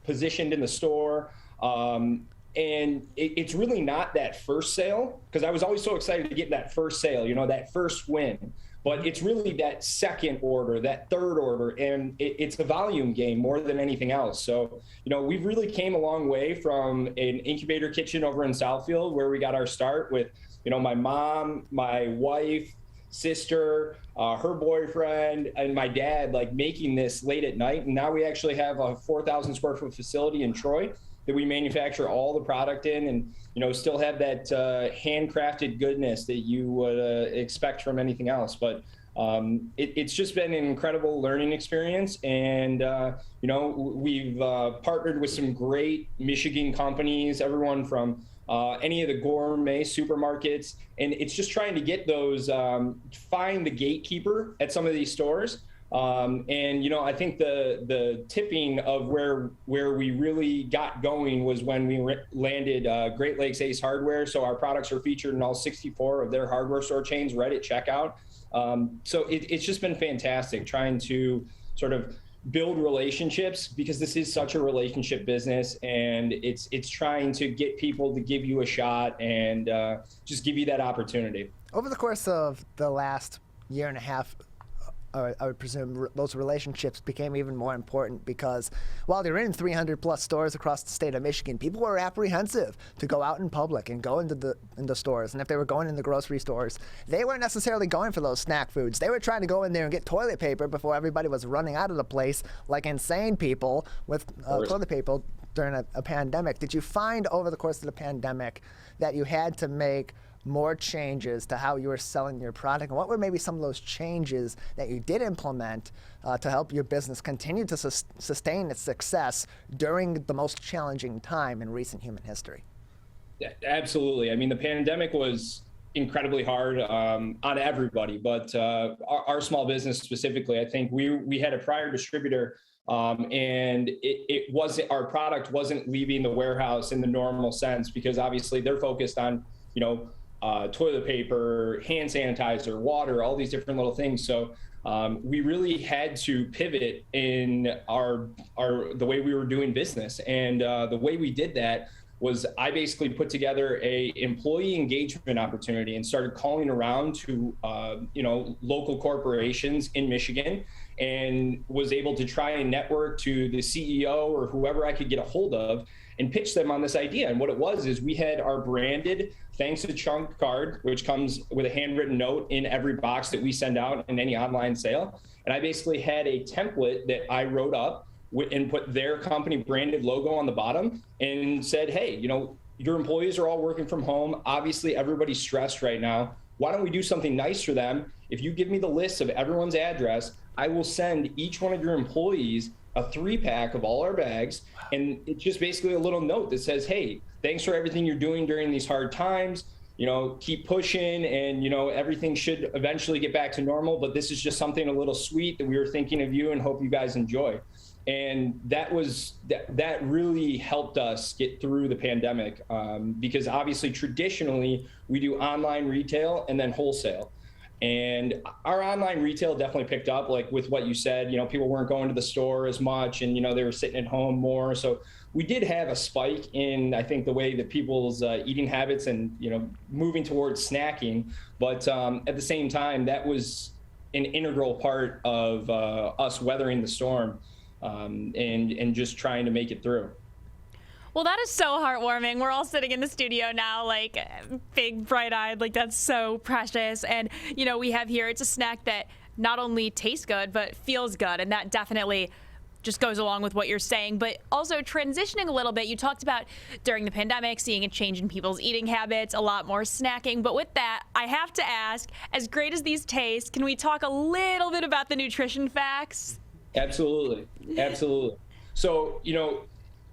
positioned in the store. And it's really not that first sale, because I was always so excited to get that first sale, you know, that first win. But it's really that second order, that third order, and it's a volume game more than anything else. So, you know, we've really came a long way from an incubator kitchen over in Southfield, where we got our start with, you know, my mom, my wife, sister, her boyfriend, and my dad, like making this late at night. And now we actually have a 4,000 square foot facility in Troy that we manufacture all the product in, and, you know, still have that handcrafted goodness that you would expect from anything else. But it's just been an incredible learning experience. And, you know, we've partnered with some great Michigan companies, everyone from any of the gourmet supermarkets. And it's just trying to get those, find the gatekeeper at some of these stores. And, you know, I think the tipping of where we really got going was when we landed Great Lakes Ace Hardware. So our products are featured in all 64 of their hardware store chains right at checkout. So it's just been fantastic trying to sort of build relationships, because this is such a relationship business, and it's trying to get people to give you a shot and just give you that opportunity. Over the course of the last year and a half, I would presume those relationships became even more important, because while they're in 300 plus stores across the state of Michigan, people were apprehensive to go out in public and go into the stores. And if they were going in the grocery stores, they weren't necessarily going for those snack foods. They were trying to go in there and get toilet paper before everybody was running out of the place like insane people with toilet paper during a pandemic. Did you find over the course of the pandemic that you had to make more changes to how you were selling your product? And what were maybe some of those changes that you did implement to help your business continue to sustain its success during the most challenging time in recent human history? Yeah, absolutely. I mean, the pandemic was incredibly hard on everybody, but our small business specifically, I think we had a prior distributor, and it wasn't, our product wasn't leaving the warehouse in the normal sense, because obviously they're focused on, you know, toilet paper, hand sanitizer, water, all these different little things. So we really had to pivot in the way we were doing business. And the way we did that was I basically put together a employee engagement opportunity and started calling around to you know, local corporations in Michigan, and was able to try and network to the CEO or whoever I could get a hold of and pitch them on this idea. And what it was is we had our branded Thanks to Chunk card, which comes with a handwritten note in every box that we send out in any online sale. And I basically had a template that I wrote up and put their company branded logo on the bottom and said, hey, you know, your employees are all working from home. Obviously, everybody's stressed right now. Why don't we do something nice for them? If you give me the list of everyone's address, I will send each one of your employees a 3-pack of all our bags. And it's just basically a little note that says, hey, thanks for everything you're doing during these hard times. You know, keep pushing, and, you know, everything should eventually get back to normal. But this is just something a little sweet that we were thinking of you and hope you guys enjoy. And that really helped us get through the pandemic, because obviously traditionally we do online retail and then wholesale. And our online retail definitely picked up, like with what you said, you know, people weren't going to the store as much, and, you know, they were sitting at home more. So we did have a spike in, I think, the way that people's eating habits and, you know, moving towards snacking. But at the same time, that was an integral part of us weathering the storm and just trying to make it through. Well, that is so heartwarming. We're all sitting in the studio now, like big, bright-eyed, like that's so precious. And, you know, we have here, it's a snack that not only tastes good, but feels good. And that definitely just goes along with what you're saying. But also transitioning a little bit, you talked about during the pandemic, seeing a change in people's eating habits, a lot more snacking. But with that, I have to ask, as great as these taste, can we talk a little bit about the nutrition facts? Absolutely. Absolutely. So, you know,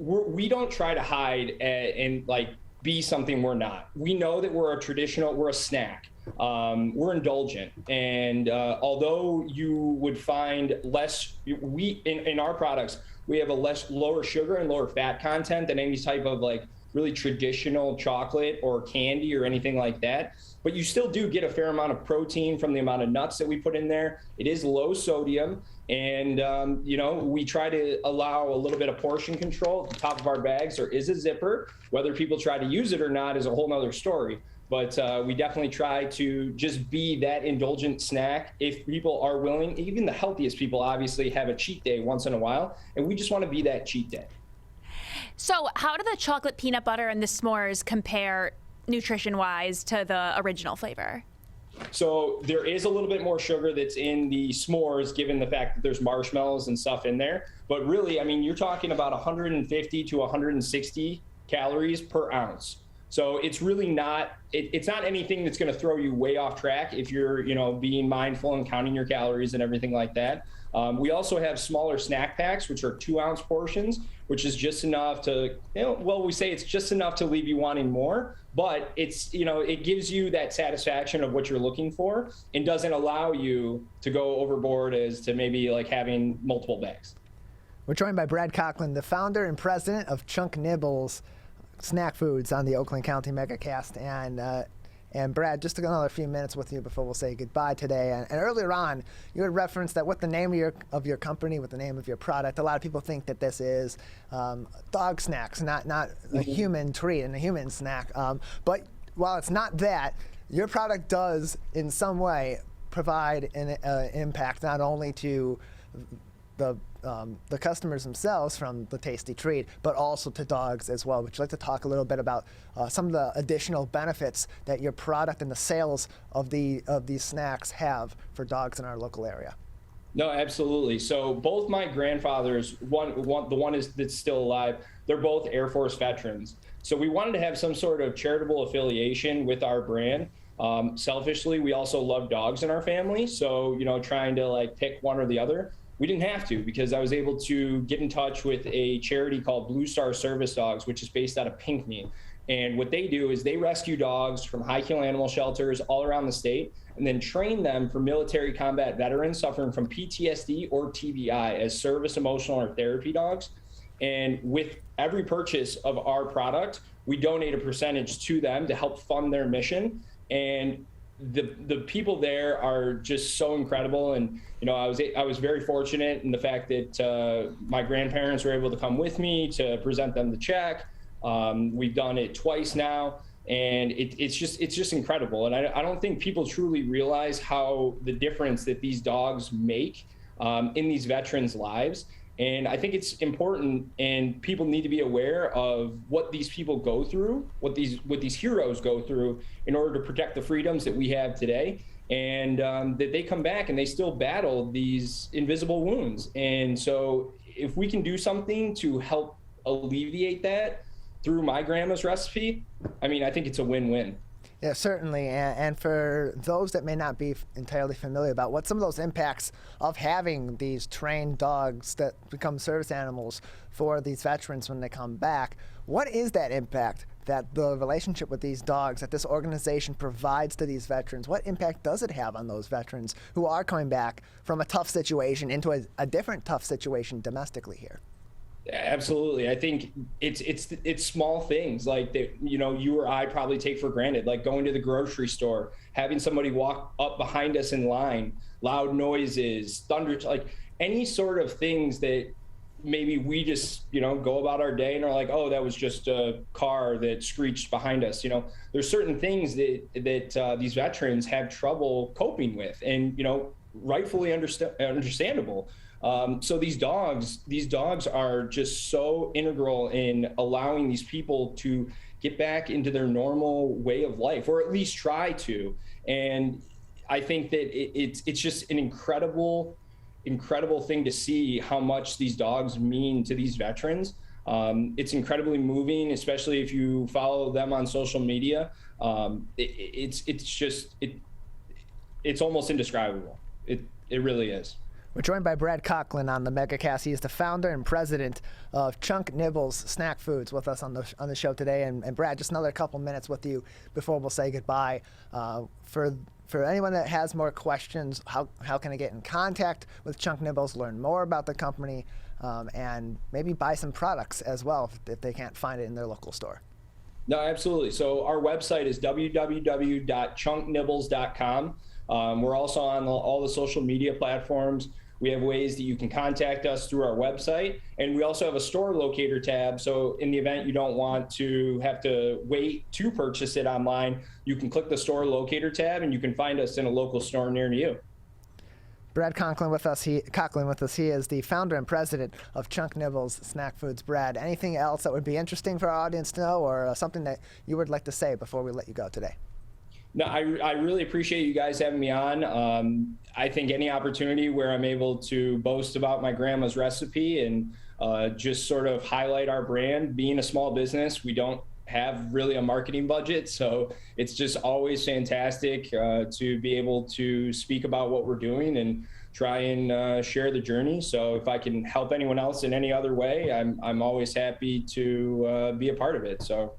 we don't try to hide and like be something we're not. We know that we're a snack. We're indulgent. And although you would find less, in our products, we have lower sugar and lower fat content than any type of like really traditional chocolate or candy or anything like that. But you still do get a fair amount of protein from the amount of nuts that we put in there. It is low sodium. And, you know, we try to allow a little bit of portion control. At the top of our bags there is a zipper. Whether people try to use it or not is a whole nother story. But we definitely try to just be that indulgent snack if people are willing. Even the healthiest people obviously have a cheat day once in a while, and we just want to be that cheat day. So how do the chocolate peanut butter and the s'mores compare nutrition-wise to the original flavor? So there is a little bit more sugar that's in the s'mores, given the fact that there's marshmallows and stuff in there. But really, I mean, you're talking about 150 to 160 calories per ounce. So it's really not, it's not anything that's going to throw you way off track if you're, being mindful and counting your calories and everything like that. We also have smaller snack packs, which are 2-ounce portions, which is just enough to, we say it's just enough to leave you wanting more, but it's, it gives you that satisfaction of what you're looking for and doesn't allow you to go overboard as to maybe like having multiple bags. We're joined by Brad Cocklin, the founder and president of Chunk Nibbles Snack Foods on the Oakland County Megacast. And Brad, just another few minutes with you before we'll say goodbye today. And earlier on, you had referenced that with the name of your company, with the name of your product, a lot of people think that this is dog snacks, not a human treat and a human snack. But while it's not that, your product does in some way provide an impact not only to the customers themselves from the tasty treat, but also to dogs as well. Would you like to talk a little bit about some of the additional benefits that your product and the sales of these snacks have for dogs in our local area? No, absolutely. So both my grandfathers, the one that's still alive, they're both Air Force veterans. So we wanted to have some sort of charitable affiliation with our brand. Selfishly, we also love dogs in our family. So, trying to like pick one or the other, we didn't have to, because I was able to get in touch with a charity called Blue Star Service Dogs, which is based out of Pinckney. And what they do is they rescue dogs from high-kill animal shelters all around the state and then train them for military combat veterans suffering from PTSD or TBI as service, emotional, or therapy dogs. And with every purchase of our product, we donate a percentage to them to help fund their mission. And the people there are just so incredible. And, I was very fortunate in the fact that my grandparents were able to come with me to present them the check. We've done it twice now, and it's just incredible. And I don't think people truly realize how the difference that these dogs make in these veterans' lives. And I think it's important, and people need to be aware of what these people go through, what these heroes go through in order to protect the freedoms that we have today. And that they come back and they still battle these invisible wounds. And so if we can do something to help alleviate that through my grandma's recipe, I think it's a win-win. Yeah, certainly. And for those that may not be entirely familiar about what some of those impacts of having these trained dogs that become service animals for these veterans when they come back, what is that impact that the relationship with these dogs that this organization provides to these veterans? What impact does it have on those veterans who are coming back from a tough situation into a different tough situation domestically here? Absolutely. I think it's small things like that, you or I probably take for granted, like going to the grocery store, having somebody walk up behind us in line, loud noises, thunder, like any sort of things that maybe we just, go about our day and are like, oh, that was just a car that screeched behind us. There's certain things that these veterans have trouble coping with, and, rightfully understandable. So these dogs are just so integral in allowing these people to get back into their normal way of life, or at least try to. And I think that it's just an incredible thing to see how much these dogs mean to these veterans. It's incredibly moving, especially if you follow them on social media. It's almost indescribable. It really is. We're joined by Brad Cocklin on the Megacast. He is the founder and president of Chunk Nibbles Snack Foods with us on the show today. And Brad, just another couple minutes with you before we'll say goodbye. For anyone that has more questions, how can I get in contact with Chunk Nibbles, learn more about the company, and maybe buy some products as well if they can't find it in their local store? No, absolutely. So our website is www.chunknibbles.com. We're also on all the social media platforms. We have ways that you can contact us through our website, and we also have a store locator tab. So in the event you don't want to have to wait to purchase it online, you can click the store locator tab and you can find us in a local store near you. Brad Cocklin with us. He is the founder and president of Chunk Nibbles Snack Foods. Brad, anything else that would be interesting for our audience to know, or something that you would like to say before we let you go today? No, I really appreciate you guys having me on. I think any opportunity where I'm able to boast about my grandma's recipe and just sort of highlight our brand. Being a small business, we don't have really a marketing budget. So it's just always fantastic to be able to speak about what we're doing and try and share the journey. So if I can help anyone else in any other way, I'm always happy to be a part of it. So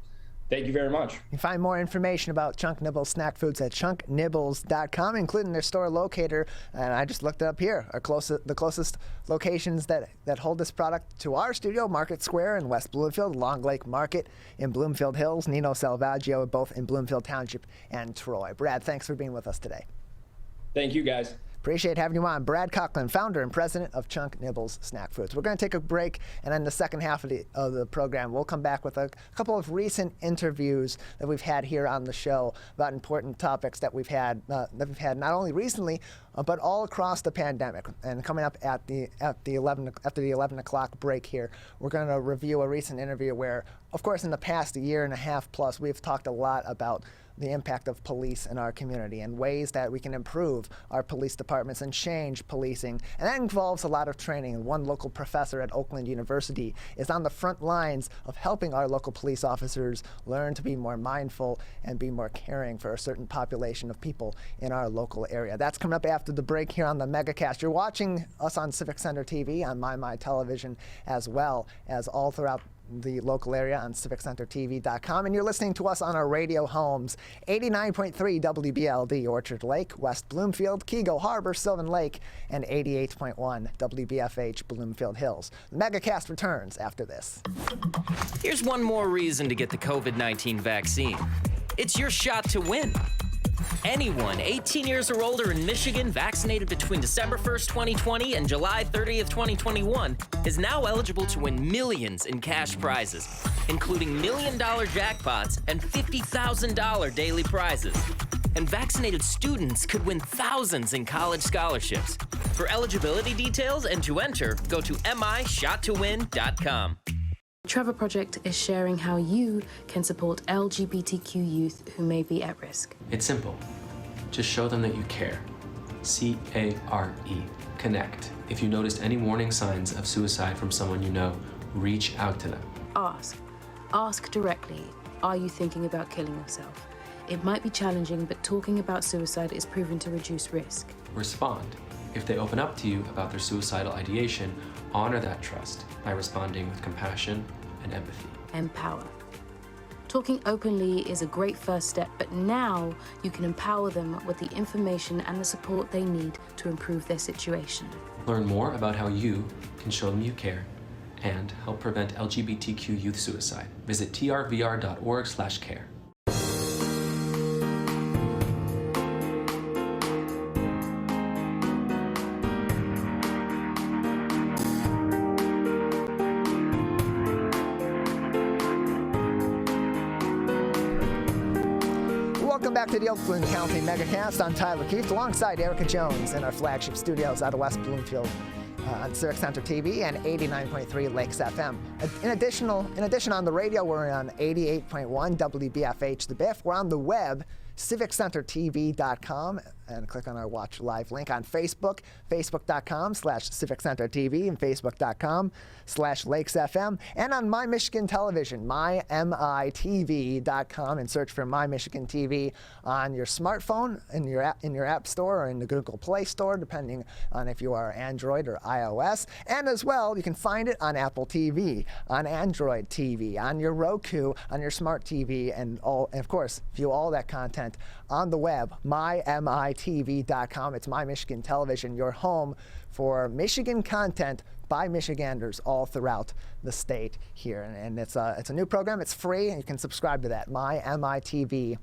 thank you very much. You can find more information about Chunk Nibbles snack foods at chunknibbles.com, including their store locator. And I just looked it up here. The closest locations that hold this product to our studio: Market Square in West Bloomfield, Long Lake Market in Bloomfield Hills, Nino Salvaggio, both in Bloomfield Township and Troy. Brad, thanks for being with us today. Thank you, guys. Appreciate having you on. Brad Cocklin, founder and president of Chunk Nibbles Snack Foods. We're going to take a break, and then the second half of the program, we'll come back with a couple of recent interviews that we've had here on the show about important topics that we've had not only recently, but all across the pandemic. And coming up after the 11 o'clock break here, we're going to review a recent interview where, of course, in the past year and a half plus, we've talked a lot about the impact of police in our community and ways that we can improve our police departments and change policing. And that involves a lot of training. One local professor at Oakland University is on the front lines of helping our local police officers learn to be more mindful and be more caring for a certain population of people in our local area. That's coming up after the break here on the Megacast. You're watching us on Civic Center TV, on My Television, as well as all throughout the local area on civiccentertv.com, and you're listening to us on our radio homes: 89.3 WBLD Orchard Lake, West Bloomfield, Keego Harbor, Sylvan Lake, and 88.1 WBFH Bloomfield Hills. The Megacast returns after this. Here's one more reason to get the COVID-19 vaccine. It's your shot to win. Anyone 18 years or older in Michigan vaccinated between December 1st, 2020 and July 30th, 2021 is now eligible to win millions in cash prizes, including $1 million jackpots and $50,000 daily prizes. And vaccinated students could win thousands in college scholarships. For eligibility details and to enter, go to mishottowin.com. Trevor Project is sharing how you can support LGBTQ youth who may be at risk. It's simple. Just show them that you care. C-A-R-E. Connect. If you noticed any warning signs of suicide from someone you know, reach out to them. Ask. Ask directly, are you thinking about killing yourself? It might be challenging, but talking about suicide is proven to reduce risk. Respond. If they open up to you about their suicidal ideation, honor that trust by responding with compassion and empathy. Empower. Talking openly is a great first step, but now you can empower them with the information and the support they need to improve their situation. Learn more about how you can show them you care and help prevent LGBTQ youth suicide. Visit trvr.org/care. Back to the Oakland County Megacast. I'm Tyler Keith alongside Erica Jones in our flagship studios out of West Bloomfield on Civic Center TV and 89.3 Lakes FM. In addition, on the radio, we're on 88.1 WBFH The Biff. We're on the web, civiccentertv.com, and click on our Watch Live link. On Facebook, facebook.com/CivicCenterTV and facebook.com/LakesFM, and on My Michigan Television, mymitv.com, and search for My Michigan TV on your smartphone, in your app store, or in the Google Play Store, depending on if you are Android or iOS. And as well, you can find it on Apple TV, on Android TV, on your Roku, on your smart TV, and of course, view all that content on the web, mymitv.com. It's My Michigan Television, your home for Michigan content by Michiganders all throughout the state here. And it's a new program. It's free, and you can subscribe to that, mymitv.com.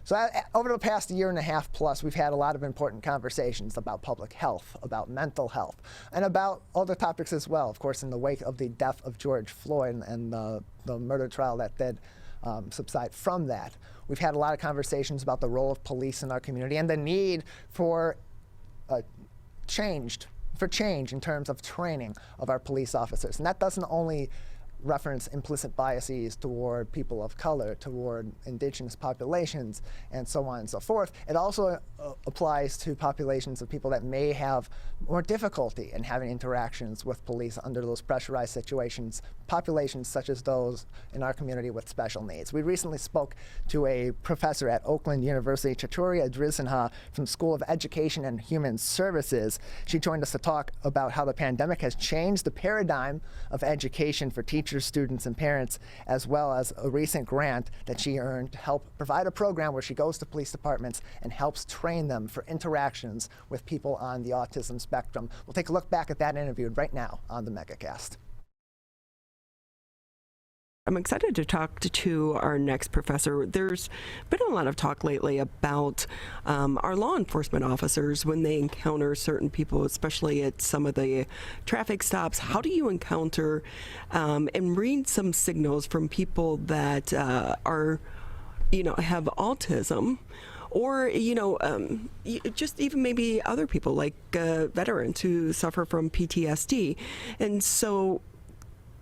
So over the past year and a half plus, we've had a lot of important conversations about public health, about mental health, and about other topics as well. Of course, in the wake of the death of George Floyd and the murder trial that did subside from that, we've had a lot of conversations about the role of police in our community and the need for change in terms of training of our police officers. And that doesn't only reference implicit biases toward people of color, toward indigenous populations, and so on and so forth. It also applies to populations of people that may have more difficulty in having interactions with police under those pressurized situations, populations such as those in our community with special needs. We recently spoke to a professor at Oakland University, Akouri from School of Education and Human Services. She joined us to talk about how the pandemic has changed the paradigm of education for teachers, students, and parents, as well as a recent grant that she earned to help provide a program where she goes to police departments and helps train them for interactions with people on the autism spectrum. We'll take a look back at that interview right now on the Megacast. I'm excited to talk to our next professor. There's been a lot of talk lately about our law enforcement officers when they encounter certain people, especially at some of the traffic stops. How do you encounter and read some signals from people that are, have autism? Or, just even maybe other people like veterans who suffer from PTSD. And so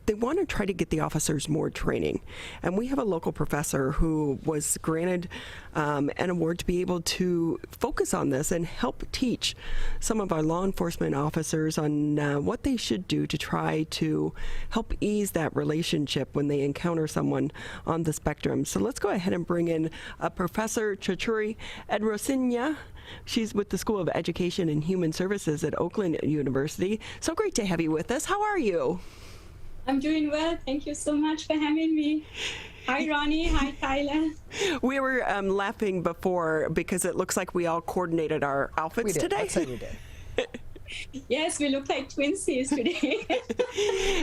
they want to try to get the officers more training. And we have a local professor who was granted an award to be able to focus on this and help teach some of our law enforcement officers on what they should do to try to help ease that relationship when they encounter someone on the spectrum. So let's go ahead and bring in Professor Akouri Edrosinya. She's with the School of Education and Human Services at Oakland University. So great to have you with us. How are you? I'm doing well. Thank you so much for having me. Hi, Ronnie. Hi, Tyler. We were laughing before because it looks like we all coordinated our outfits today. Let's say we did. Yes, we look like twinsies today.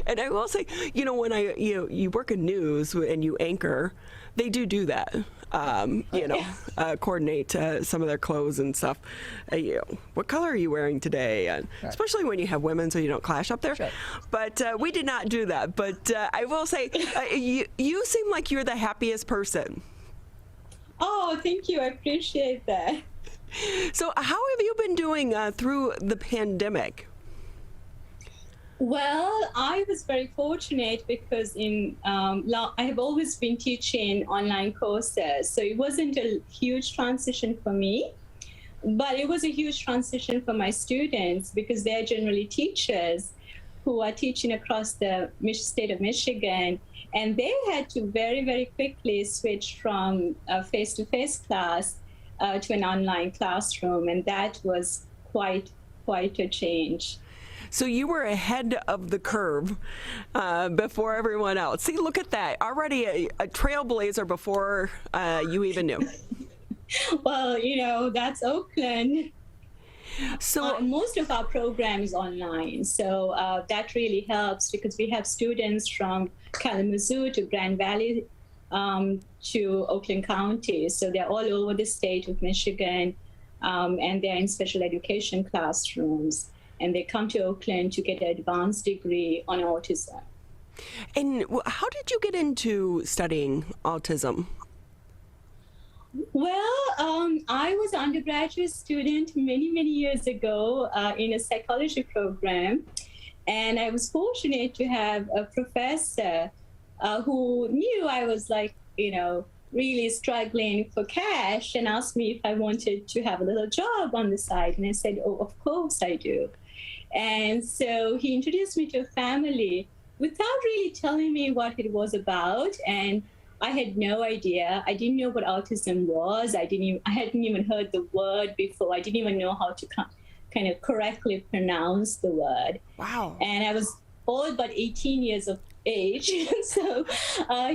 And I will say, when you work in news and you anchor, they do that. Coordinate some of their clothes and stuff. What color are you wearing today? Right. Especially when you have women, so you don't clash up there. Sure. But we did not do that. But I will say, you seem like you're the happiest person. Oh, thank you. I appreciate that. So how have you been doing through the pandemic? Well, I was very fortunate because I have always been teaching online courses. So it wasn't a huge transition for me, but it was a huge transition for my students because they're generally teachers who are teaching across the state of Michigan. And they had to very, very quickly switch from a face-to-face class to an online classroom. And that was quite a change. So you were ahead of the curve before everyone else. See, look at that. Already a trailblazer before you even knew. Well, that's Oakland. So most of our program is online. So that really helps because we have students from Kalamazoo to Grand Valley to Oakland County. So they're all over the state of Michigan and they're in special education classrooms. And they come to Oakland to get an advanced degree on autism. And how did you get into studying autism? Well, I was an undergraduate student many years ago in a psychology program. And I was fortunate to have a professor who knew I was really struggling for cash and asked me if I wanted to have a little job on the side. And I said, oh, of course I do. And so he introduced me to a family without really telling me what it was about. And I had no idea. I didn't know what autism was. I hadn't even heard the word before. I didn't even know how to kind of correctly pronounce the word. Wow. And I was all but 18 years of age. So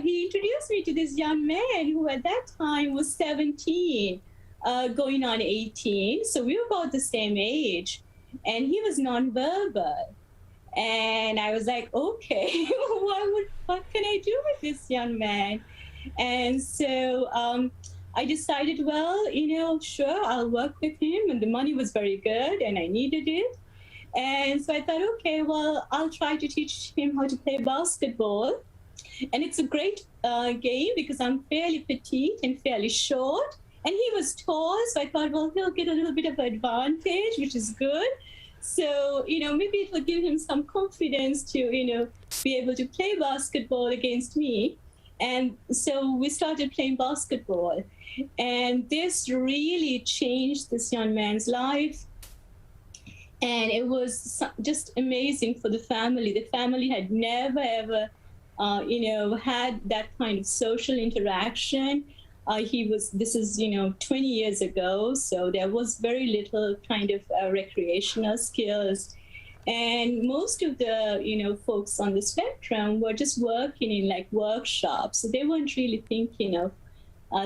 he introduced me to this young man who at that time was 17, going on 18. So we were about the same age. And he was nonverbal. And I was like, okay, what can I do with this young man? And so I decided, well, sure, I'll work with him. And the money was very good and I needed it. And so I thought, okay, well, I'll try to teach him how to play basketball. And it's a great game because I'm fairly petite and fairly short. And he was tall, so I thought, well, he'll get a little bit of advantage, which is good. So, maybe it will give him some confidence to, be able to play basketball against me. And so we started playing basketball. And this really changed this young man's life. And it was just amazing for the family. The family had never, ever, had that kind of social interaction. This is 20 years ago, so there was very little kind of recreational skills. And most of the, folks on the spectrum were just working in like workshops. So they weren't really thinking of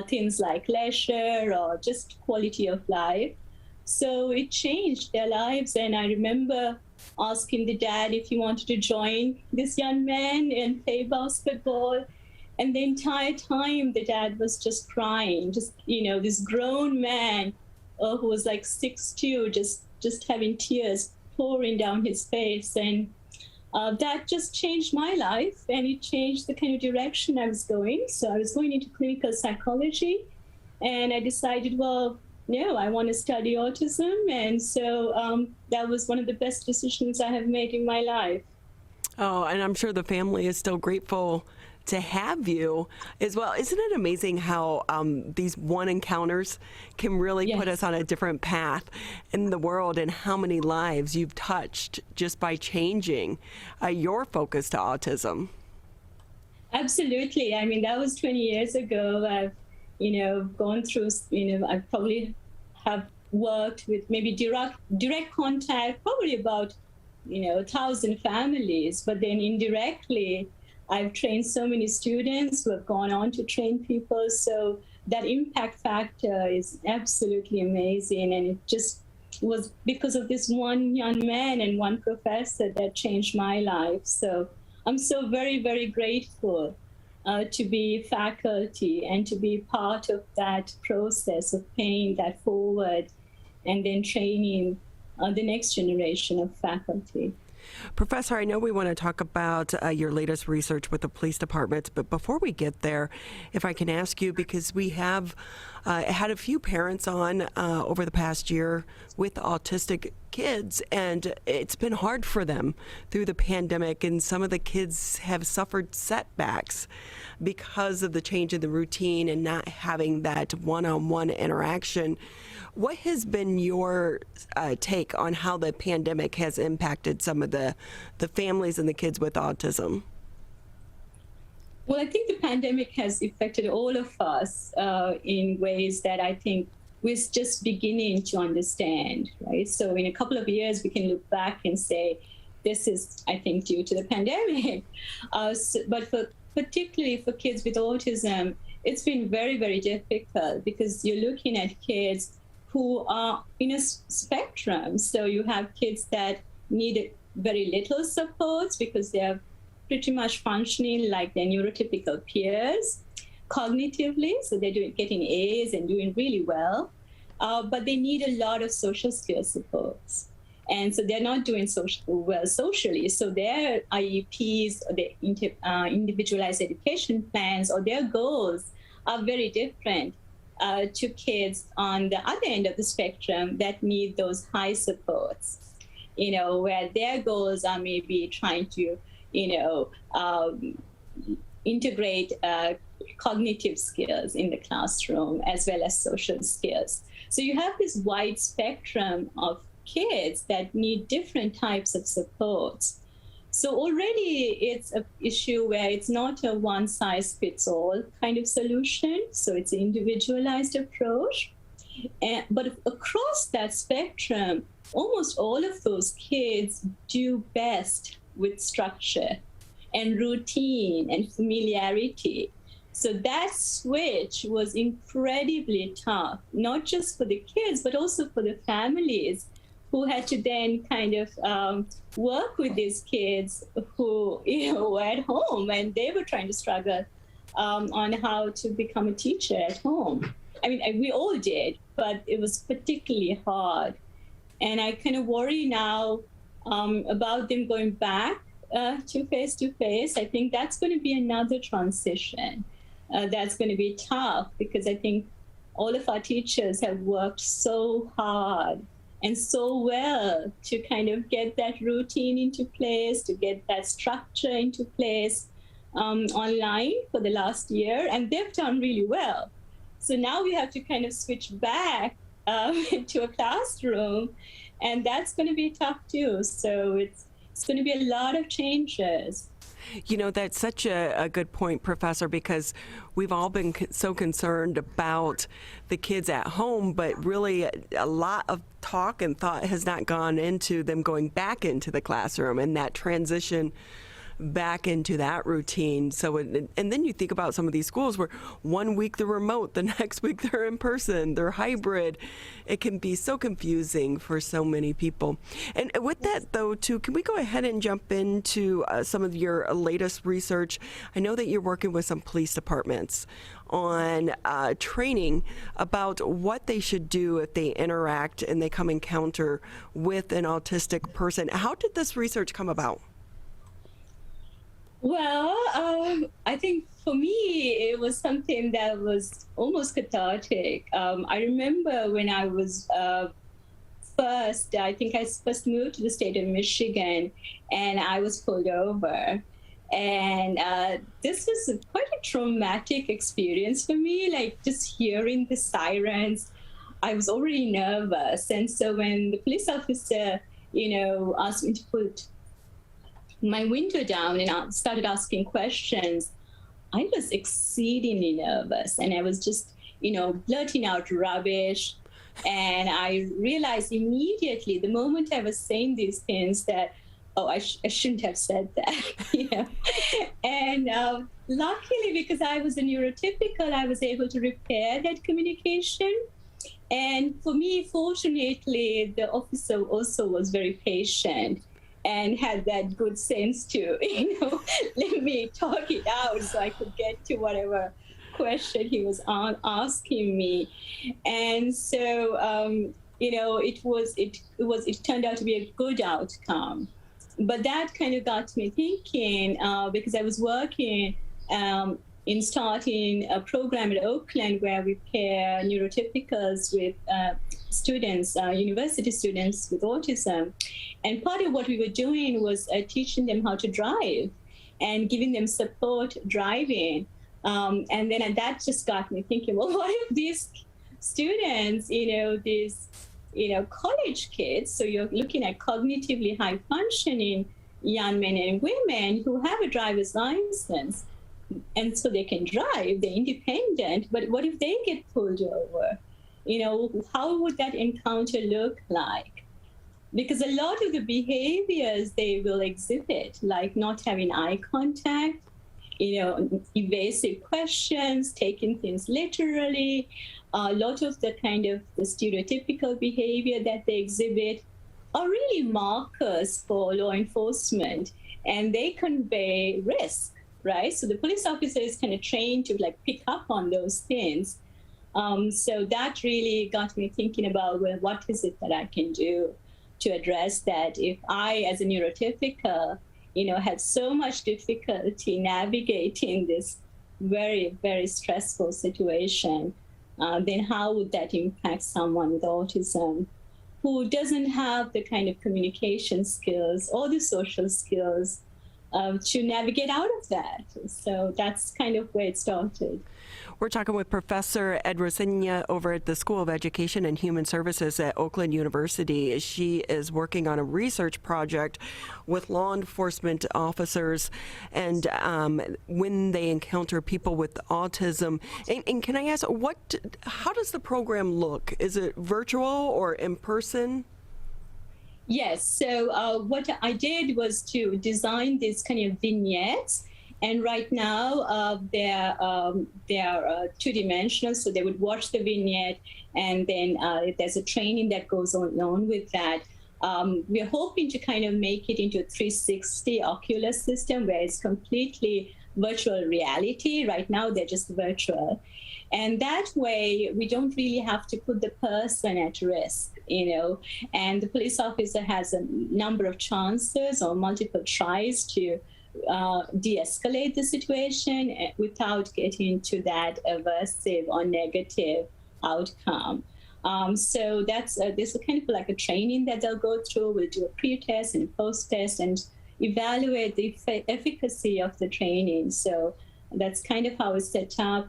things like leisure or just quality of life. So it changed their lives. And I remember asking the dad if he wanted to join this young man and play basketball. And the entire time, the dad was just crying, this grown man who was like 6'2", just having tears pouring down his face. And that just changed my life, and it changed the kind of direction I was going. So I was going into clinical psychology, and I decided, well, no, I want to study autism. And so that was one of the best decisions I have made in my life. Oh, and I'm sure the family is still grateful to have you as well. Isn't it amazing how these one encounters can really put us on a different path in the world, and how many lives you've touched just by changing your focus to autism? Absolutely. I mean, that was 20 years ago. I've gone through, I probably have worked with maybe direct contact, probably about, 1,000 families, but then indirectly, I've trained so many students who have gone on to train people. So that impact factor is absolutely amazing. And it just was because of this one young man and one professor that changed my life. So I'm so very, very grateful to be faculty and to be part of that process of paying that forward and then training the next generation of faculty. Professor, I know we want to talk about your latest research with the police department, but before we get there, if I can ask you, because we have had a few parents on over the past year with autistic kids, and it's been hard for them through the pandemic, and some of the kids have suffered setbacks because of the change in the routine and not having that one-on-one interaction. What has been your take on how the pandemic has impacted some of the families and the kids with autism? Well, I think the pandemic has affected all of us in ways that I think we're just beginning to understand, right? So in a couple of years, we can look back and say, this is, I think, due to the pandemic. But particularly for kids with autism, it's been very, very difficult because you're looking at kids who are in a spectrum. So you have kids that need very little supports because they're pretty much functioning like their neurotypical peers cognitively. So they're getting A's and doing really well, but they need a lot of social skills supports. And so they're not doing well socially. So their IEPs, or their individualized education plans, or their goals are very different to kids on the other end of the spectrum that need those high supports, where their goals are maybe trying to, integrate cognitive skills in the classroom as well as social skills. So you have this wide spectrum of kids that need different types of supports. So already it's an issue where it's not a one-size-fits-all kind of solution. So it's an individualized approach. But across that spectrum, almost all of those kids do best with structure and routine and familiarity. So that switch was incredibly tough, not just for the kids, but also for the families who had to then kind of work with these kids who were at home, and they were trying to struggle on how to become a teacher at home. I mean, we all did, but it was particularly hard. And I kind of worry now about them going back to face-to-face. I think that's going to be another transition. That's going to be tough because I think all of our teachers have worked so hard and so well to kind of get that routine into place, to get that structure into place online for the last year, and they've done really well. So now we have to kind of switch back to a classroom, and that's going to be tough too. So it's going to be a lot of changes. You know, that's such a good point, Professor, because we've all been so concerned about the kids at home, but really a lot of talk and thought has not gone into them going back into the classroom and that transition back into that routine. So, and then you think about some of these schools where 1 week they're remote, the next week they're in person, they're hybrid. It can be so confusing for so many people. And with that though, too, can we go ahead and jump into some of your latest research? I know that you're working with some police departments on training about what they should do if they interact and they come encounter with an autistic person. How did this research come about? Well, I think for me, it was something that was almost cathartic. I remember when I was I first moved to the state of Michigan, and I was pulled over. And this was quite a traumatic experience for me, like just hearing the sirens. I was already nervous. And so when the police officer, asked me to put my window down and started asking questions, I was exceedingly nervous, and I was just, blurting out rubbish. And I realized immediately, the moment I was saying these things, that, I shouldn't have said that, And luckily, because I was a neurotypical, I was able to repair that communication. And for me, fortunately, the officer also was very patient and had that good sense to, let me talk it out so I could get to whatever question he was asking me. And so, it turned out to be a good outcome. But that kind of got me thinking, because I was working in starting a program at Oakland where we pair neurotypicals with students, university students with autism. And part of what we were doing was teaching them how to drive and giving them support driving. And then that just got me thinking, well, what if these students, these, college kids, so you're looking at cognitively high functioning young men and women who have a driver's license, and so they can drive, they're independent, but what if they get pulled over? How would that encounter look like? Because a lot of the behaviors they will exhibit, like not having eye contact, evasive questions, taking things literally, a lot of the kind of the stereotypical behavior that they exhibit are really markers for law enforcement, and they convey risk, right? So the police officer is kind of trained to pick up on those things. So that really got me thinking about, well, what is it that I can do to address that? If I, as a neurotypical, had so much difficulty navigating this very, very stressful situation, then how would that impact someone with autism who doesn't have the kind of communication skills or the social skills to navigate out of that? So that's kind of where it started. We're talking with Professor Edrosinya over at the School of Education and Human Services at Oakland University. She is working on a research project with law enforcement officers and when they encounter people with autism. And can I ask, how does the program look? Is it virtual or in person? Yes. So what I did was to design these kind of vignettes. And right now, they are two-dimensional, so they would watch the vignette, and then there's a training that goes along with that. We're hoping to kind of make it into a 360 ocular system where it's completely virtual reality. Right now, they're just virtual. And that way, we don't really have to put the person at risk, and the police officer has a number of chances or multiple tries to de-escalate the situation without getting to that aversive or negative outcome. So there's a kind of like a training that they'll go through. We'll do a pre-test and post-test and evaluate the efficacy of the training. So that's kind of how it's set up.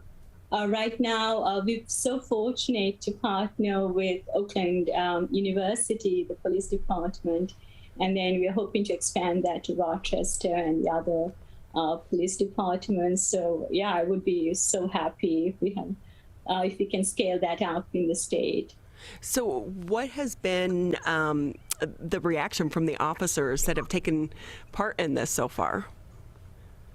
Right now, we're so fortunate to partner with Oakland University, the police department, and then we're hoping to expand that to Rochester and the other police departments. So yeah, I would be so happy if we have, if we can scale that up in the state. So what has been the reaction from the officers that have taken part in this so far?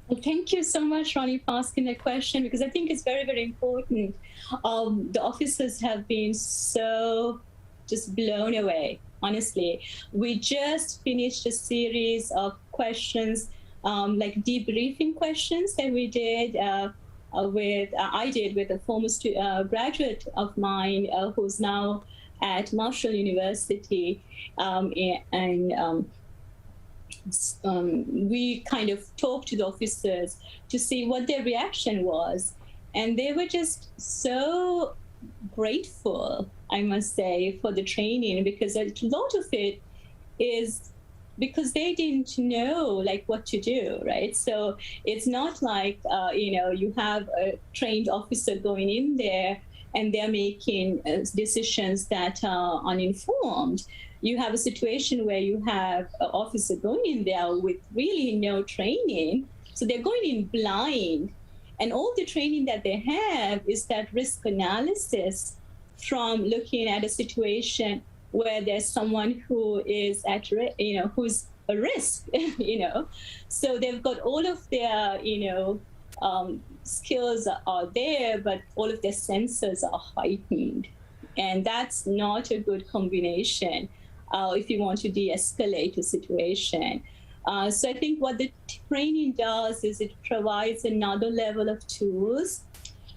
Well, thank you so much, Ronnie, for asking that question, because I think it's very, very important. The officers have been so just blown away, honestly. We just finished a series of questions, like debriefing questions that we did I did with a former graduate of mine who's now at Marshall University, we kind of talked to the officers to see what their reaction was. And they were just so grateful, I must say, for the training, because a lot of it is because they didn't know like what to do, right? So it's not like, you have a trained officer going in there and they're making decisions that are uninformed. You have a situation where you have an officer going in there with really no training. So they're going in blind. And all the training that they have is that risk analysis from looking at a situation where there's someone who is at, who's a risk, So they've got all of their, skills are there, but all of their senses are heightened. And that's not a good combination if you want to de-escalate a situation. So I think what the training does is it provides another level of tools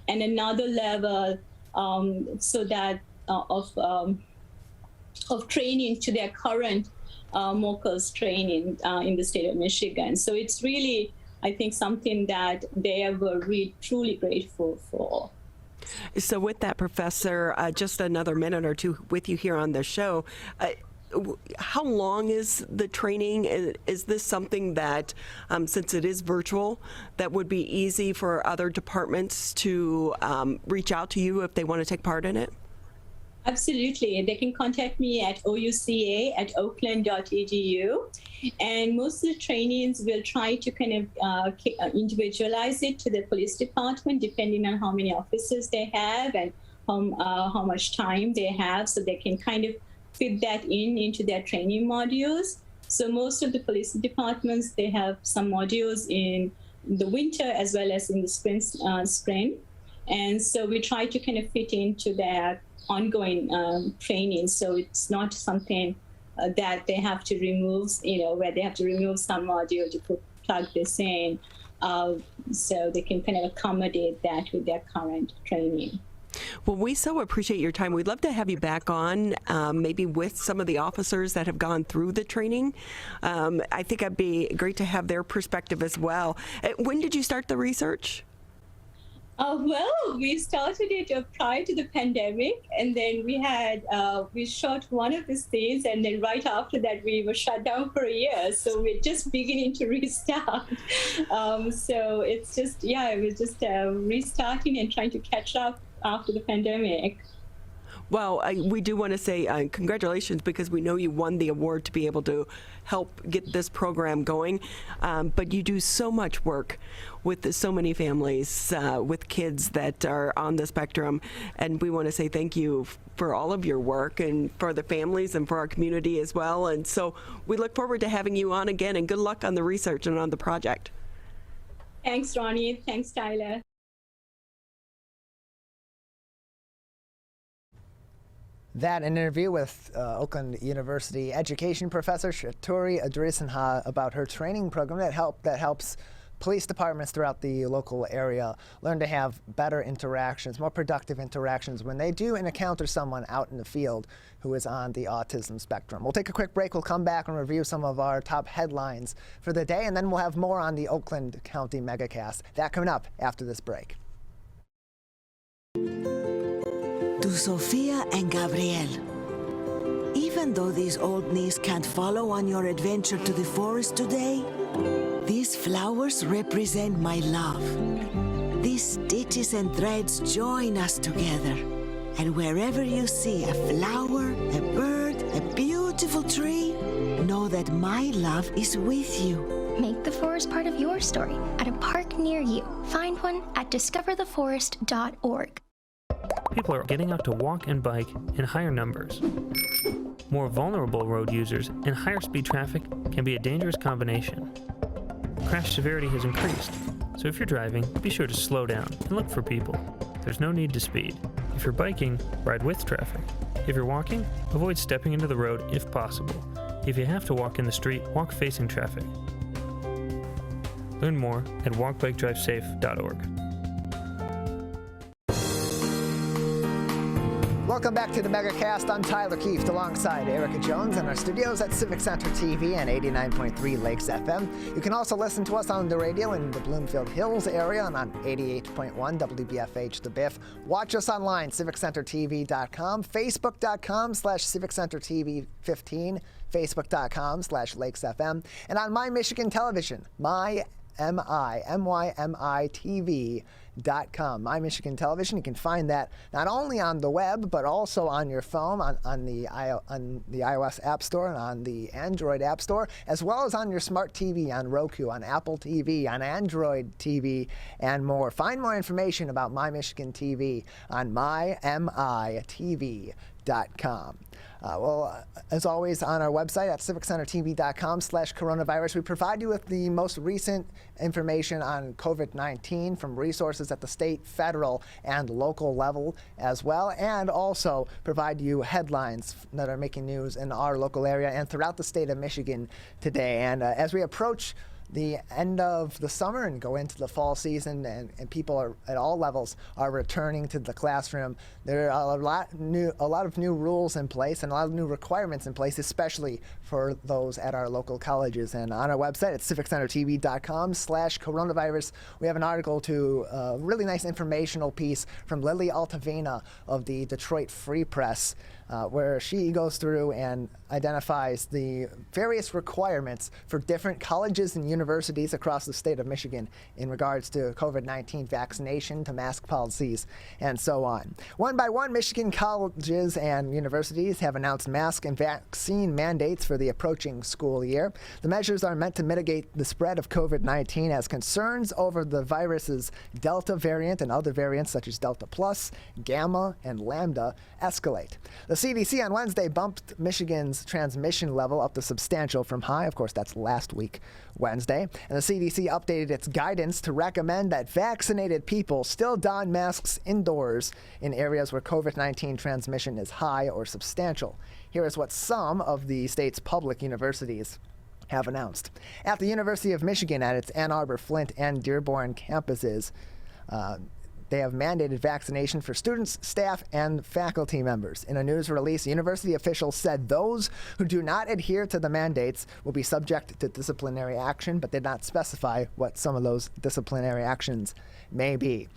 and another level so that of training to their current MOCAS training in the state of Michigan. So it's really, I think, something that they were really truly grateful for. So with that, Professor, just another minute or two with you here on the show. How long is the training? Is this something that, since it is virtual, that would be easy for other departments to reach out to you if they want to take part in it? Absolutely. They can contact me at ouca@oakland.edu. And most of the trainings will try to kind of individualize it to the police department, depending on how many officers they have and how much time they have, so they can kind of fit that into their training modules. So most of the police departments, they have some modules in the winter as well as in the spring. And so we try to kind of fit into their ongoing training. So it's not something that they have to remove, where they have to remove some module to plug this in. So they can kind of accommodate that with their current training. Well, we so appreciate your time. We'd love to have you back on, maybe with some of the officers that have gone through the training. I think it'd be great to have their perspective as well. When did you start the research? Well, we started it prior to the pandemic, and then we shot one of the states, and then right after that we were shut down for a year. So we're just beginning to restart. So it's just, it was just restarting and trying to catch up after the pandemic. Well, we do want to say congratulations, because we know you won the award to be able to help get this program going. But you do so much work with so many families, with kids that are on the spectrum. And we want to say thank you for all of your work and for the families and for our community as well. And so we look forward to having you on again, and good luck on the research and on the project. Thanks, Ronnie. Thanks, Tyler. That an interview with Oakland University education professor Akouri about her training program that helps police departments throughout the local area learn to have better interactions, more productive interactions when they do encounter someone out in the field who is on the autism spectrum. We'll take a quick break. We'll come back and review some of our top headlines for the day, and then we'll have more on the Oakland County Megacast. That coming up after this break. to Sofia and Gabriel. Even though these old knees can't follow on your adventure to the forest today, these flowers represent my love. These stitches and threads join us together. And wherever you see a flower, a bird, a beautiful tree, know that my love is with you. Make the forest part of your story at a park near you. Find one at discovertheforest.org. People are getting out to walk and bike in higher numbers. More vulnerable road users and higher speed traffic can be a dangerous combination. Crash severity has increased, so if you're driving, be sure to slow down and look for people. There's no need to speed. If you're biking, ride with traffic. If you're walking, avoid stepping into the road if possible. If you have to walk in the street, walk facing traffic. Learn more at walkbikedrivesafe.org. Welcome back to the Megacast. I'm Tyler Keefe alongside Erica Jones in our studios at Civic Center TV and 89.3 Lakes FM. You can also listen to us on the radio in the Bloomfield Hills area and on 88.1 WBFH The Biff. Watch us online, civiccentertv.com, facebook.com/civiccentertv15, facebook.com/lakesfm, and on My Michigan Television, MyMiTV.com. My Michigan Television. You can find that not only on the web, but also on your phone, on the iOS App Store and on the Android App Store, as well as on your smart TV, on Roku, on Apple TV, on Android TV, and more. Find more information about My Michigan TV on MyMiTV.com. As always, on our website at civiccentertv.com/coronavirus, we provide you with the most recent information on COVID-19 from resources at the state, federal, and local level as well, and also provide you headlines that are making news in our local area and throughout the state of Michigan today. And as we approach the end of the summer and go into the fall season, and people are at all levels are returning to the classroom, there are a lot of new rules in place and a lot of new requirements in place, especially for those at our local colleges. And on our website at civiccentertv.com/coronavirus, we have an article to a really nice informational piece from Lily Altavina of the Detroit Free Press, where she goes through and identifies the various requirements for different colleges and universities across the state of Michigan in regards to COVID-19 vaccination, to mask policies, and so on. One by one, Michigan colleges and universities have announced mask and vaccine mandates for the approaching school year. The measures are meant to mitigate the spread of COVID-19 as concerns over the virus's Delta variant and other variants such as Delta Plus, Gamma, and Lambda escalate. The CDC on Wednesday bumped Michigan's transmission level up to substantial from high. Of course, that's last week, Wednesday. And the CDC updated its guidance to recommend that vaccinated people still don masks indoors in areas where COVID-19 transmission is high or substantial. Here is what some of the state's public universities have announced. At the University of Michigan, at its Ann Arbor, Flint, and Dearborn campuses, they have mandated vaccination for students, staff, and faculty members. In a news release, university officials said those who do not adhere to the mandates will be subject to disciplinary action, but did not specify what some of those disciplinary actions may be.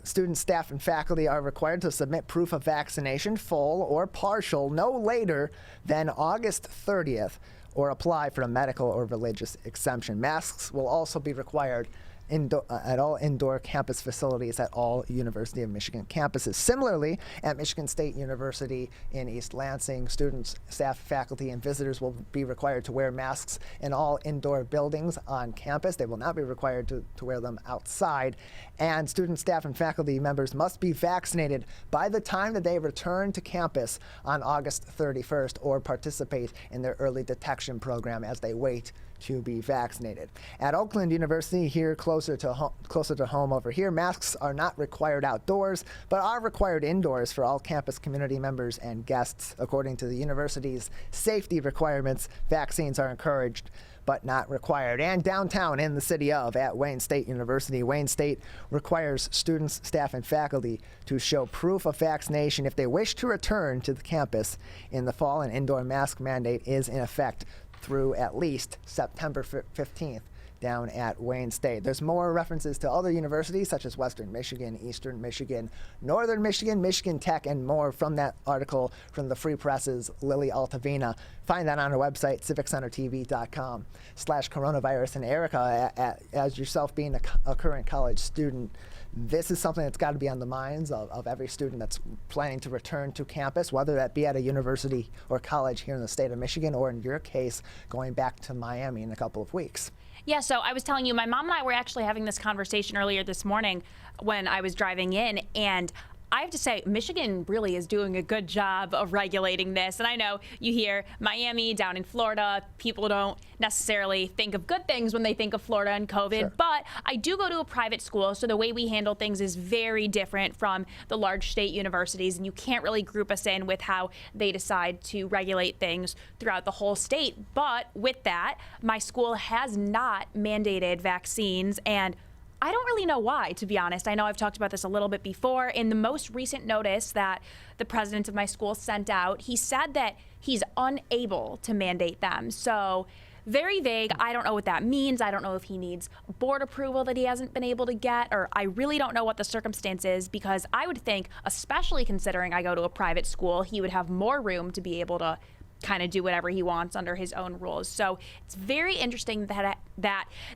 Students, staff, and faculty are required to submit proof of vaccination, full or partial, no later than August 30th, or apply for a medical or religious exemption. Masks will also be required at all indoor campus facilities at all University of Michigan campuses. Similarly, at Michigan State University in East Lansing, students, staff, faculty, and visitors will be required to wear masks in all indoor buildings on campus. They will not be required to wear them outside. And students, staff, and faculty members must be vaccinated by the time that they return to campus on August 31st or participate in their early detection program as they wait to be vaccinated. At Oakland University, here closer to home over here, masks are not required outdoors, but are required indoors for all campus community members and guests. According to the university's safety requirements, vaccines are encouraged but not required. And downtown in the city of, at Wayne State University, Wayne State requires students, staff, and faculty to show proof of vaccination if they wish to return to the campus in the fall. An indoor mask mandate is in effect through at least September 15th, down at Wayne State. There's more references to other universities such as Western Michigan, Eastern Michigan, Northern Michigan, Michigan Tech, and more from that article from the Free Press's Lily Altavina. Find that on our website, civiccentertv.com/coronavirus. And Erica, as yourself being a current college student, this is something that's got to be on the minds of every student that's planning to return to campus, whether that be at a university or college here in the state of Michigan, or in your case, going back to Miami in a couple of weeks. Yeah, so I was telling you, my mom and I were actually having this conversation earlier this morning when I was driving in, and I have to say, Michigan really is doing a good job of regulating this. And I know you hear Miami down in Florida, people don't necessarily think of good things when they think of Florida and COVID, Sure. but I do go to a private school, so the way we handle things is very different from the large state universities, and you can't really group us in with how they decide to regulate things throughout the whole state. But with that, my school has not mandated vaccines, and I don't really know why, to be honest. I know I've talked about this a little bit before. In the most recent notice that the president of my school sent out, he said that he's unable to mandate them. So very vague. I don't know what that means. I don't know if he needs board approval that he hasn't been able to get, or I really don't know what the circumstance is, because I would think, especially considering I go to a private school, he would have more room to be able to kind of do whatever he wants under his own rules. So it's very interesting that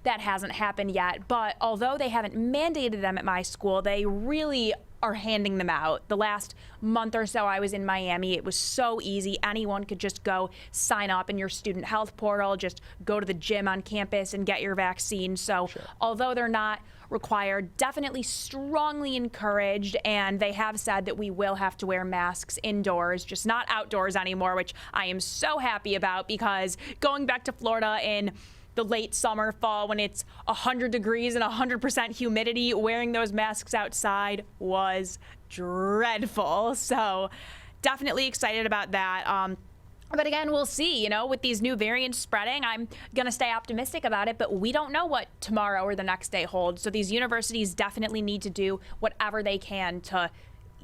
hasn't happened yet. But although they haven't mandated them at my school, they really are handing them out. The last month or so I was in Miami, it was so easy. Anyone could just go sign up in your student health portal, just go to the gym on campus and get your vaccine. So although they're not required, definitely strongly encouraged, and they have said that we will have to wear masks indoors, just not outdoors anymore, which I am so happy about, because going back to Florida in the late summer, fall, when it's 100 degrees and 100% humidity, wearing those masks outside was dreadful. So definitely excited about that. But again, we'll see, with these new variants spreading, I'm going to stay optimistic about it, but we don't know what tomorrow or the next day holds. So these universities definitely need to do whatever they can to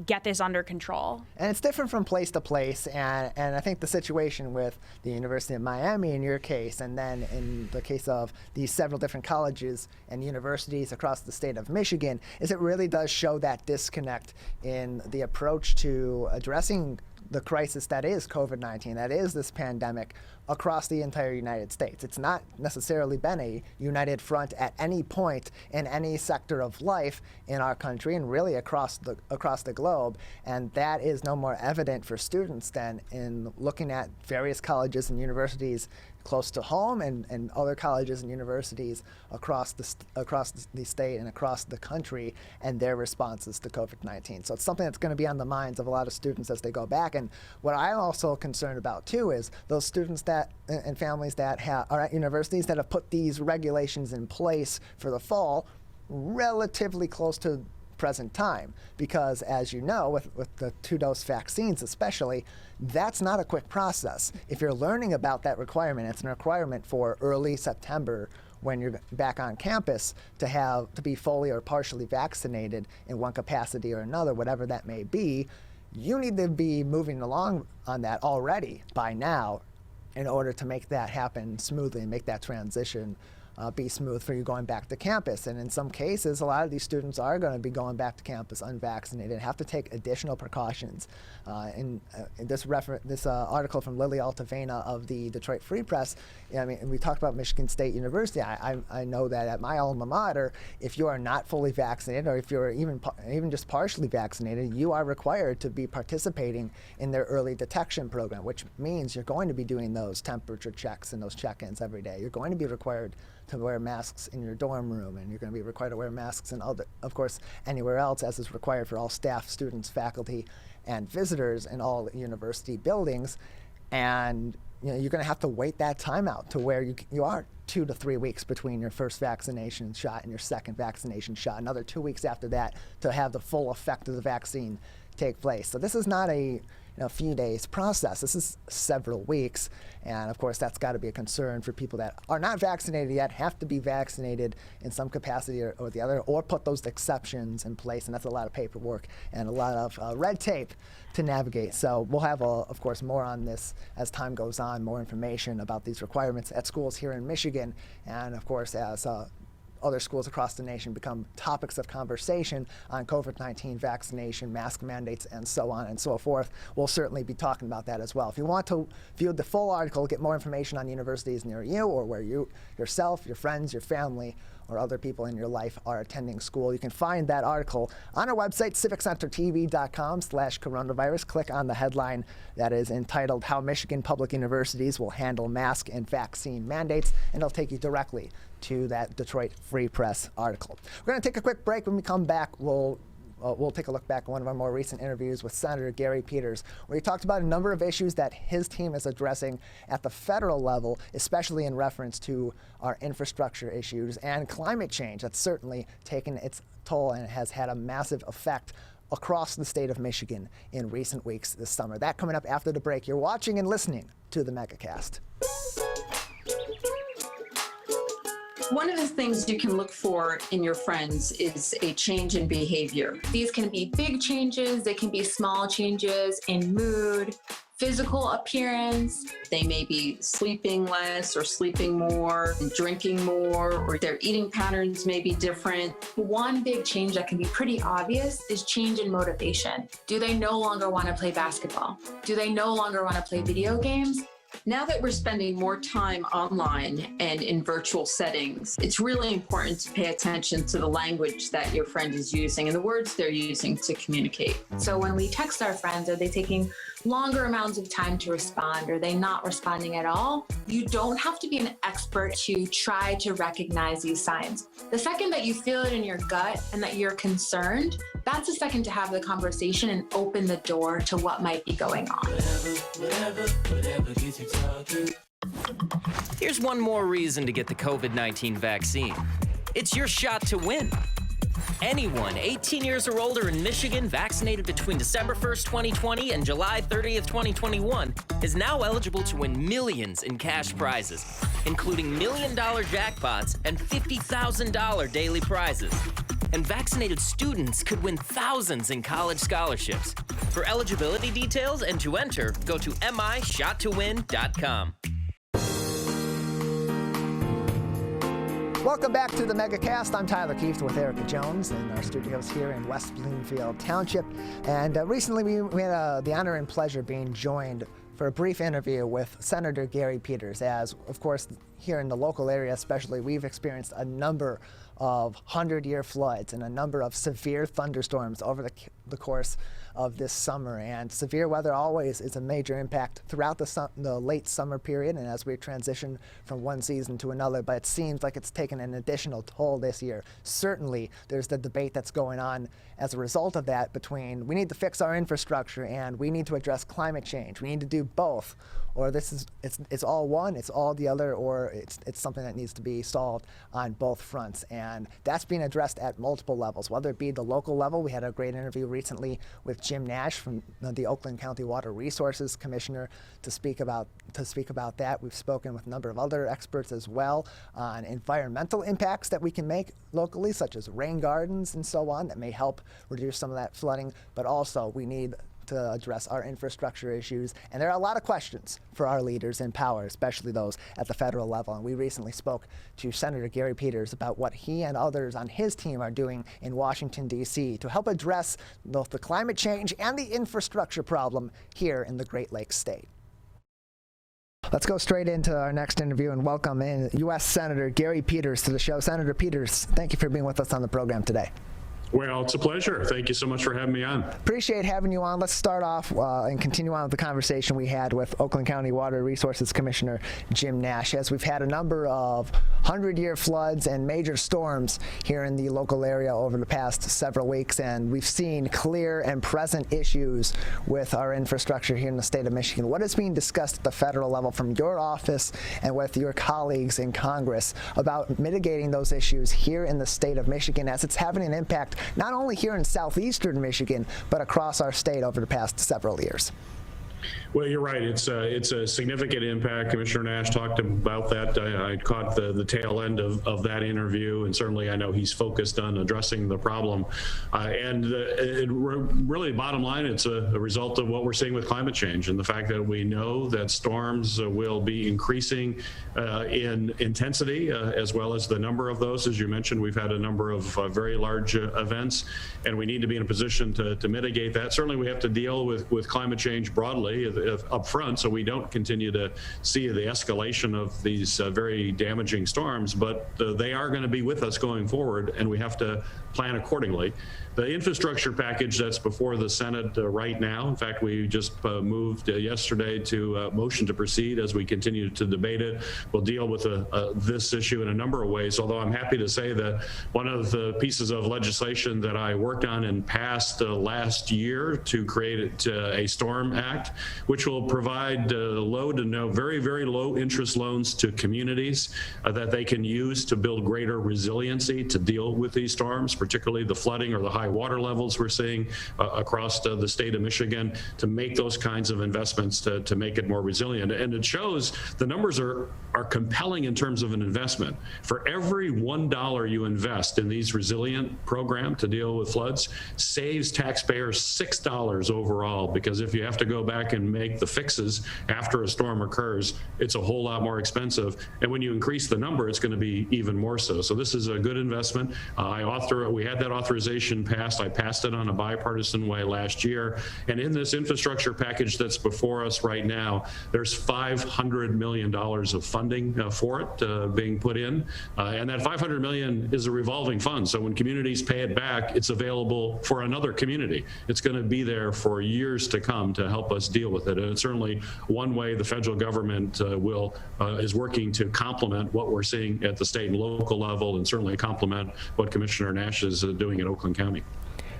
get this under control. And it's different from place to place, and I think the situation with the University of Miami in your case, and then in the case of these several different colleges and universities across the state of Michigan, is it really does show that disconnect in the approach to addressing the crisis that is COVID-19, that is this pandemic, across the entire United States. It's not necessarily been a united front at any point in any sector of life in our country, and really across the globe. And that is no more evident for students than in looking at various colleges and universities close to home, and other colleges and universities across the state and across the country, and their responses to COVID-19. So it's something that's going to be on the minds of a lot of students as they go back. And what I'm also concerned about too is those students that and families that are at universities that have put these regulations in place for the fall relatively close to present time, because as you know, with the 2-dose vaccines especially, that's not a quick process. If you're learning about that requirement, it's a requirement for early September when you're back on campus to be fully or partially vaccinated in one capacity or another, whatever that may be. You need to be moving along on that already by now in order to make that happen smoothly and make that transition be smooth for you going back to campus. And in some cases, a lot of these students are going to be going back to campus unvaccinated and have to take additional precautions. In this article from Lily Altavina of the Detroit Free Press, we talked about Michigan State University. I know that at my alma mater, if you are not fully vaccinated, or if you're even just partially vaccinated, you are required to be participating in their early detection program, which means you're going to be doing those temperature checks and those check-ins every day. You're going to be required to wear masks in your dorm room, and you're going to be required to wear masks in of course, anywhere else, as is required for all staff, students, faculty, and visitors in all university buildings. And you're going to have to wait that time out to where you are 2 to 3 weeks between your first vaccination shot and your second vaccination shot, another 2 weeks after that to have the full effect of the vaccine take place. So this is not a in a few days process. This is several weeks, and of course that's got to be a concern for people that are not vaccinated yet, have to be vaccinated in some capacity or the other, or put those exceptions in place, and that's a lot of paperwork and a lot of red tape to navigate. So we'll have, of course, more on this as time goes on, more information about these requirements at schools here in Michigan, and of course as other schools across the nation become topics of conversation on COVID-19 vaccination, mask mandates, and so on and so forth. We'll certainly be talking about that as well. If you want to view the full article, get more information on universities near you or where you yourself, your friends, your family, or other people in your life are attending school, you can find that article on our website, civiccentertv.com/coronavirus. Click on the headline that is entitled How Michigan Public Universities Will Handle Mask and Vaccine Mandates, and it'll take you directly to that Detroit Free Press article. We're going to take a quick break. When we come back, we'll take a look back at one of our more recent interviews with Senator Gary Peters, where he talked about a number of issues that his team is addressing at the federal level, especially in reference to our infrastructure issues and climate change. That's certainly taken its toll and has had a massive effect across the state of Michigan in recent weeks this summer. That coming up after the break. You're watching and listening to the Megacast. One of the things you can look for in your friends is a change in behavior. These can be big changes, they can be small changes in mood, physical appearance. They may be sleeping less or sleeping more, drinking more, or their eating patterns may be different. One big change that can be pretty obvious is change in motivation. Do they no longer want to play basketball? Do they no longer want to play video games? Now that we're spending more time online and in virtual settings, it's really important to pay attention to the language that your friend is using and the words they're using to communicate. So when we text our friends, are they taking longer amounts of time to respond? Are they not responding at all? You don't have to be an expert to try to recognize these signs. The second that you feel it in your gut and that you're concerned, that's the second to have the conversation and open the door to what might be going on. Whatever gets you talking. Here's one more reason to get the COVID-19 vaccine. It's your shot to win. Anyone 18 years or older in Michigan vaccinated between December 1st, 2020 and July 30th, 2021 is now eligible to win millions in cash prizes, including $1 million jackpots and $50,000 daily prizes. And vaccinated students could win thousands in college scholarships. For eligibility details and to enter, go to mishottowin.com. Welcome back to the Megacast. I'm Tyler Keefe with Erica Jones in our studios here in West Bloomfield Township. And recently we had the honor and pleasure being joined for a brief interview with Senator Gary Peters, as, of course, here in the local area especially, we've experienced a number of 100-year floods and a number of severe thunderstorms over the course of this summer. And severe weather always is a major impact throughout the late summer period and as we transition from one season to another, but it seems like it's taken an additional toll this year. Certainly, there's the debate that's going on as a result of that between we need to fix our infrastructure and we need to address climate change. We need to do both, or it's all one, it's all the other, or it's something that needs to be solved on both fronts. And that's being addressed at multiple levels, whether it be the local level. We had a great interview recently with Jim Nash from the Oakland County Water Resources Commissioner to speak about that. We've spoken with a number of other experts as well on environmental impacts that we can make locally, such as rain gardens and so on, that may help reduce some of that flooding. But also we need to address our infrastructure issues. And there are a lot of questions for our leaders in power, especially those at the federal level. And we recently spoke to Senator Gary Peters about what he and others on his team are doing in Washington, D.C. to help address both the climate change and the infrastructure problem here in the Great Lakes state. Let's go straight into our next interview and welcome in U.S. Senator Gary Peters to the show. Senator Peters, thank you for being with us on the program today. Well, it's a pleasure. Thank you so much for having me on. Appreciate having you on. Let's start off and continue on with the conversation we had with Oakland County Water Resources Commissioner Jim Nash, as we've had a number of 100-year floods and major storms here in the local area over the past several weeks, and we've seen clear and present issues with our infrastructure here in the state of Michigan. What is being discussed at the federal level from your office and with your colleagues in Congress about mitigating those issues here in the state of Michigan, as it's having an impact not only here in southeastern Michigan, but across our state over the past several years? Well, you're right. It's a significant impact. Commissioner Nash talked about that. I caught the tail end of that interview, and certainly I know he's focused on addressing the problem. Really, bottom line, it's a result of what we're seeing with climate change and the fact that we know that storms will be increasing in intensity as well as the number of those. As you mentioned, we've had a number of very large events, and we need to be in a position to mitigate that. Certainly, we have to deal with climate change broadly up front, so we don't continue to see the escalation of these very damaging storms, but they are going to be with us going forward, and we have to plan accordingly. The infrastructure package that's before the Senate right now, in fact, we just moved yesterday to motion to proceed as we continue to debate it. We'll deal with this issue in a number of ways, although I'm happy to say that one of the pieces of legislation that I worked on and passed last year to create a STORM Act, which will provide low to no, very, very low interest loans to communities that they can use to build greater resiliency to deal with these storms, particularly the flooding or the high water levels we're seeing across the state of Michigan, to make those kinds of investments to make it more resilient. And it shows the numbers are compelling in terms of an investment. For every $1 you invest in these resilient programs to deal with floods, saves taxpayers $6 overall, because if you have to go back and make the fixes after a storm occurs, it's a whole lot more expensive. And when you increase the number, it's going to be even more so. So this is a good investment. We had that authorization passed. I passed it on a bipartisan way last year. And in this infrastructure package that's before us right now, there's $500 million of funding for it being put in. And that $500 million is a revolving fund. So when communities pay it back, it's available for another community. It's going to be there for years to come to help us deal with it. And it's certainly one way the federal government is working to complement what we're seeing at the state and local level, and certainly complement what Commissioner Nash is doing in Oakland County.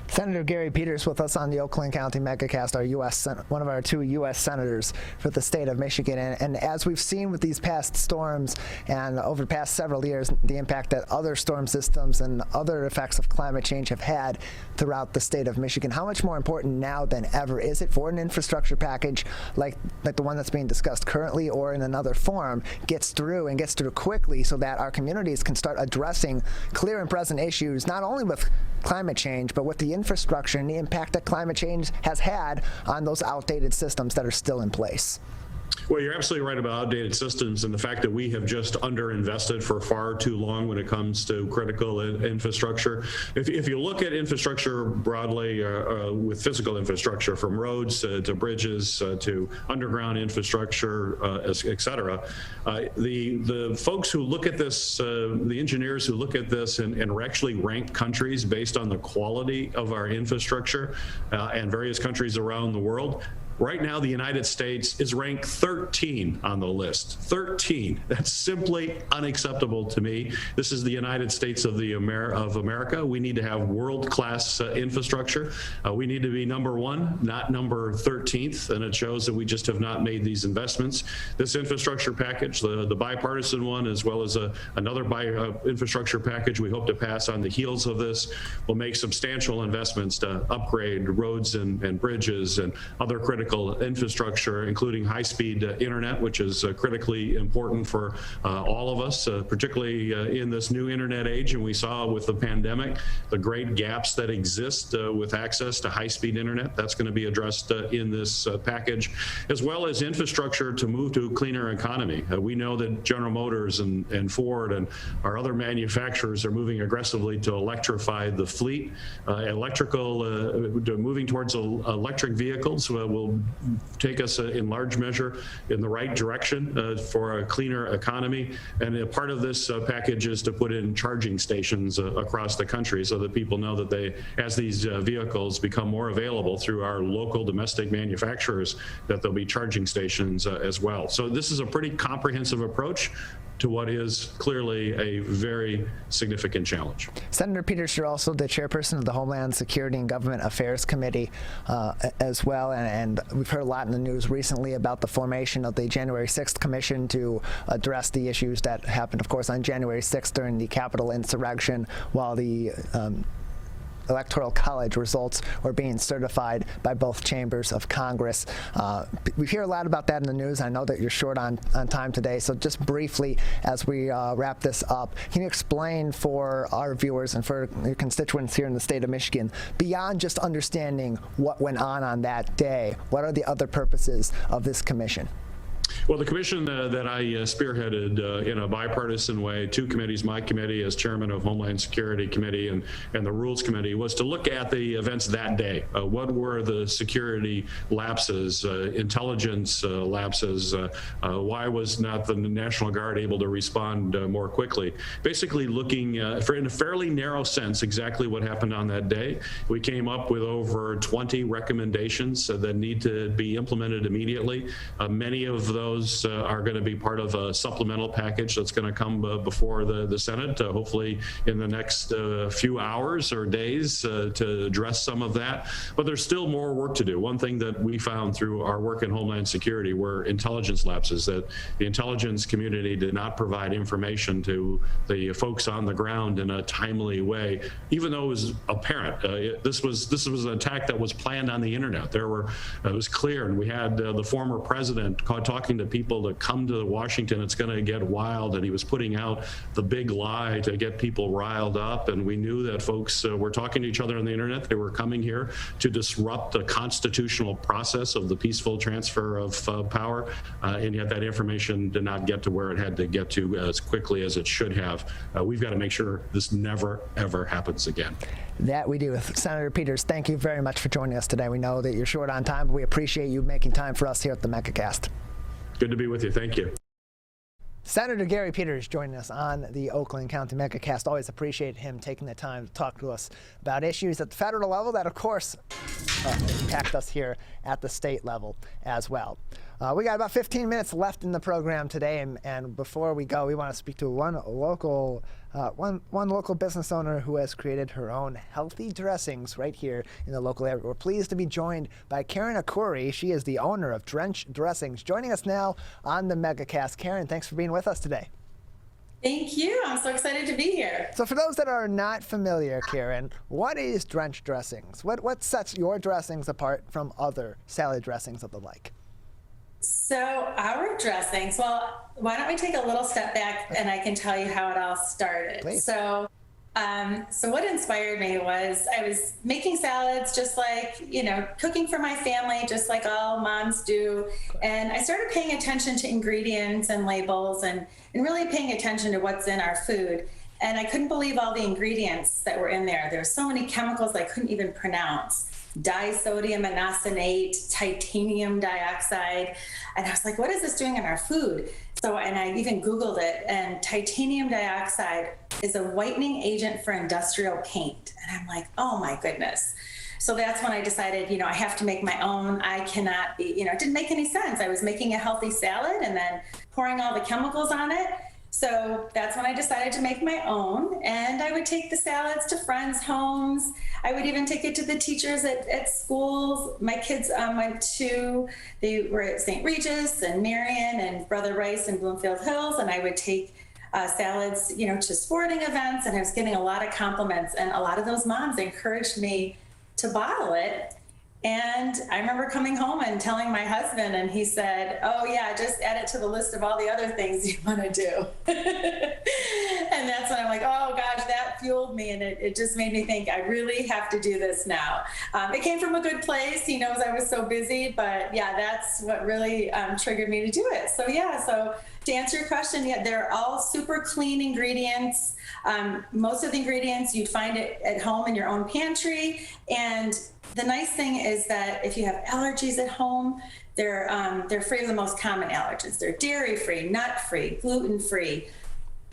Senator Gary Peters with us on the Oakland County Megacast, one of our 2 U.S. senators for the state of Michigan. And as we've seen with these past storms and over the past several years, the impact that other storm systems and other effects of climate change have had throughout the state of Michigan, how much more important now than ever is it for an infrastructure package like the one that's being discussed currently or in another form gets through quickly so that our communities can start addressing clear and present issues, not only with climate change, but with the infrastructure and the impact that climate change has had on those outdated systems that are still in place? Well, you're absolutely right about outdated systems and the fact that we have just underinvested for far too long when it comes to critical infrastructure. If you look at infrastructure broadly with physical infrastructure, from roads to bridges to underground infrastructure, et cetera, the folks who look at this, the engineers who look at this and actually rank countries based on the quality of our infrastructure and various countries around the world, right now, the United States is ranked 13 on the list. 13. That's simply unacceptable to me. This is the United States of America. We need to have world-class infrastructure. We need to be number 1, not number 13th, and it shows that we just have not made these investments. This infrastructure package, the bipartisan one, as well as another infrastructure package we hope to pass on the heels of this, will make substantial investments to upgrade roads and bridges and other critical infrastructure, including high-speed internet, which is critically important for all of us, particularly in this new internet age. And we saw with the pandemic the great gaps that exist with access to high-speed internet. That's going to be addressed in this package, as well as infrastructure to move to a cleaner economy. We know that General Motors and Ford and our other manufacturers are moving aggressively to electrify the fleet. Moving towards electric vehicles will take us in large measure in the right direction for a cleaner economy. And a part of this package is to put in charging stations across the country so that people know that as these vehicles become more available through our local domestic manufacturers, that there'll be charging stations as well. So this is a pretty comprehensive approach to what is clearly a very significant challenge. Senator Peters, you're also the chairperson of the Homeland Security and Government Affairs Committee as well, and we've heard a lot in the news recently about the formation of the January 6th Commission to address the issues that happened, of course, on January 6th during the Capitol insurrection, while the Electoral College results were being certified by both chambers of Congress. We hear a lot about that in the news. I know that you're short on time today, so just briefly as we wrap this up, can you explain for our viewers and for your constituents here in the state of Michigan, beyond just understanding what went on that day, what are the other purposes of this commission? Well, the commission that I spearheaded in a bipartisan way, two committees, my committee as chairman of Homeland Security Committee and the Rules Committee, was to look at the events that day. What were the security lapses, intelligence lapses? Why was not the National Guard able to respond more quickly? Basically looking in a fairly narrow sense exactly what happened on that day. We came up with over 20 recommendations that need to be implemented immediately. Many of those are going to be part of a supplemental package that's going to come before the Senate, hopefully in the next few hours or days to address some of that. But there's still more work to do. One thing that we found through our work in Homeland Security were intelligence lapses, that the intelligence community did not provide information to the folks on the ground in a timely way, even though it was apparent. This was an attack that was planned on the internet. It was clear, and we had the former president talking to people to come to Washington. It's going to get wild, and he was putting out the big lie to get people riled up, and we knew that folks were talking to each other on the internet. They were coming here to disrupt the constitutional process of the peaceful transfer of power, and yet that information did not get to where it had to get to as quickly as it should have. We've got to make sure this never, ever happens again. That we do. Senator Peters, thank you very much for joining us today. We know that you're short on time, but we appreciate you making time for us here at the Megacast. Good to be with you. Thank you. Senator Gary Peters joining us on the Oakland County Megacast. Always appreciate him taking the time to talk to us about issues at the federal level that, of course, impact us here at the state level as well. We got about 15 minutes left in the program today, and before we go, we want to speak to one local business owner who has created her own healthy dressings right here in the local area. We're pleased to be joined by Karen Akouri. She is the owner of Drench Dressings, joining us now on the Megacast. Karen, thanks for being with us today. Thank you. I'm so excited to be here. So for those that are not familiar, Karen, what is Drench Dressings? What sets your dressings apart from other salad dressings of the like? So our dressings, well, why don't we take a little step back and I can tell you how it all started. Please. So what inspired me was I was making salads, just like, cooking for my family, just like all moms do. And I started paying attention to ingredients and labels and really paying attention to what's in our food. And I couldn't believe all the ingredients that were in there. There were so many chemicals I couldn't even pronounce. Disodium inosonate, titanium dioxide. And I was like, what is this doing in our food? And I even Googled it, and titanium dioxide is a whitening agent for industrial paint. And I'm like, oh my goodness. So that's when I decided, I have to make my own. I cannot be, it didn't make any sense. I was making a healthy salad and then pouring all the chemicals on it. So that's when I decided to make my own, and I would take the salads to friends' homes. I would even take it to the teachers at schools. My kids they were at St. Regis and Marion and Brother Rice in Bloomfield Hills, and I would take salads, to sporting events, and I was getting a lot of compliments, and a lot of those moms encouraged me to bottle it. And I remember coming home and telling my husband, and he said, oh yeah, just add it to the list of all the other things you want to do. And that's when I'm like, oh gosh, that fueled me. And it just made me think, I really have to do this now. It came from a good place. He knows I was so busy, but yeah, that's what really triggered me to do it. So to answer your question, yeah, they're all super clean ingredients. Most of the ingredients you'd find it at home in your own pantry. And the nice thing is that if you have allergies at home, they're free of the most common allergens. They're dairy-free, nut-free, gluten-free,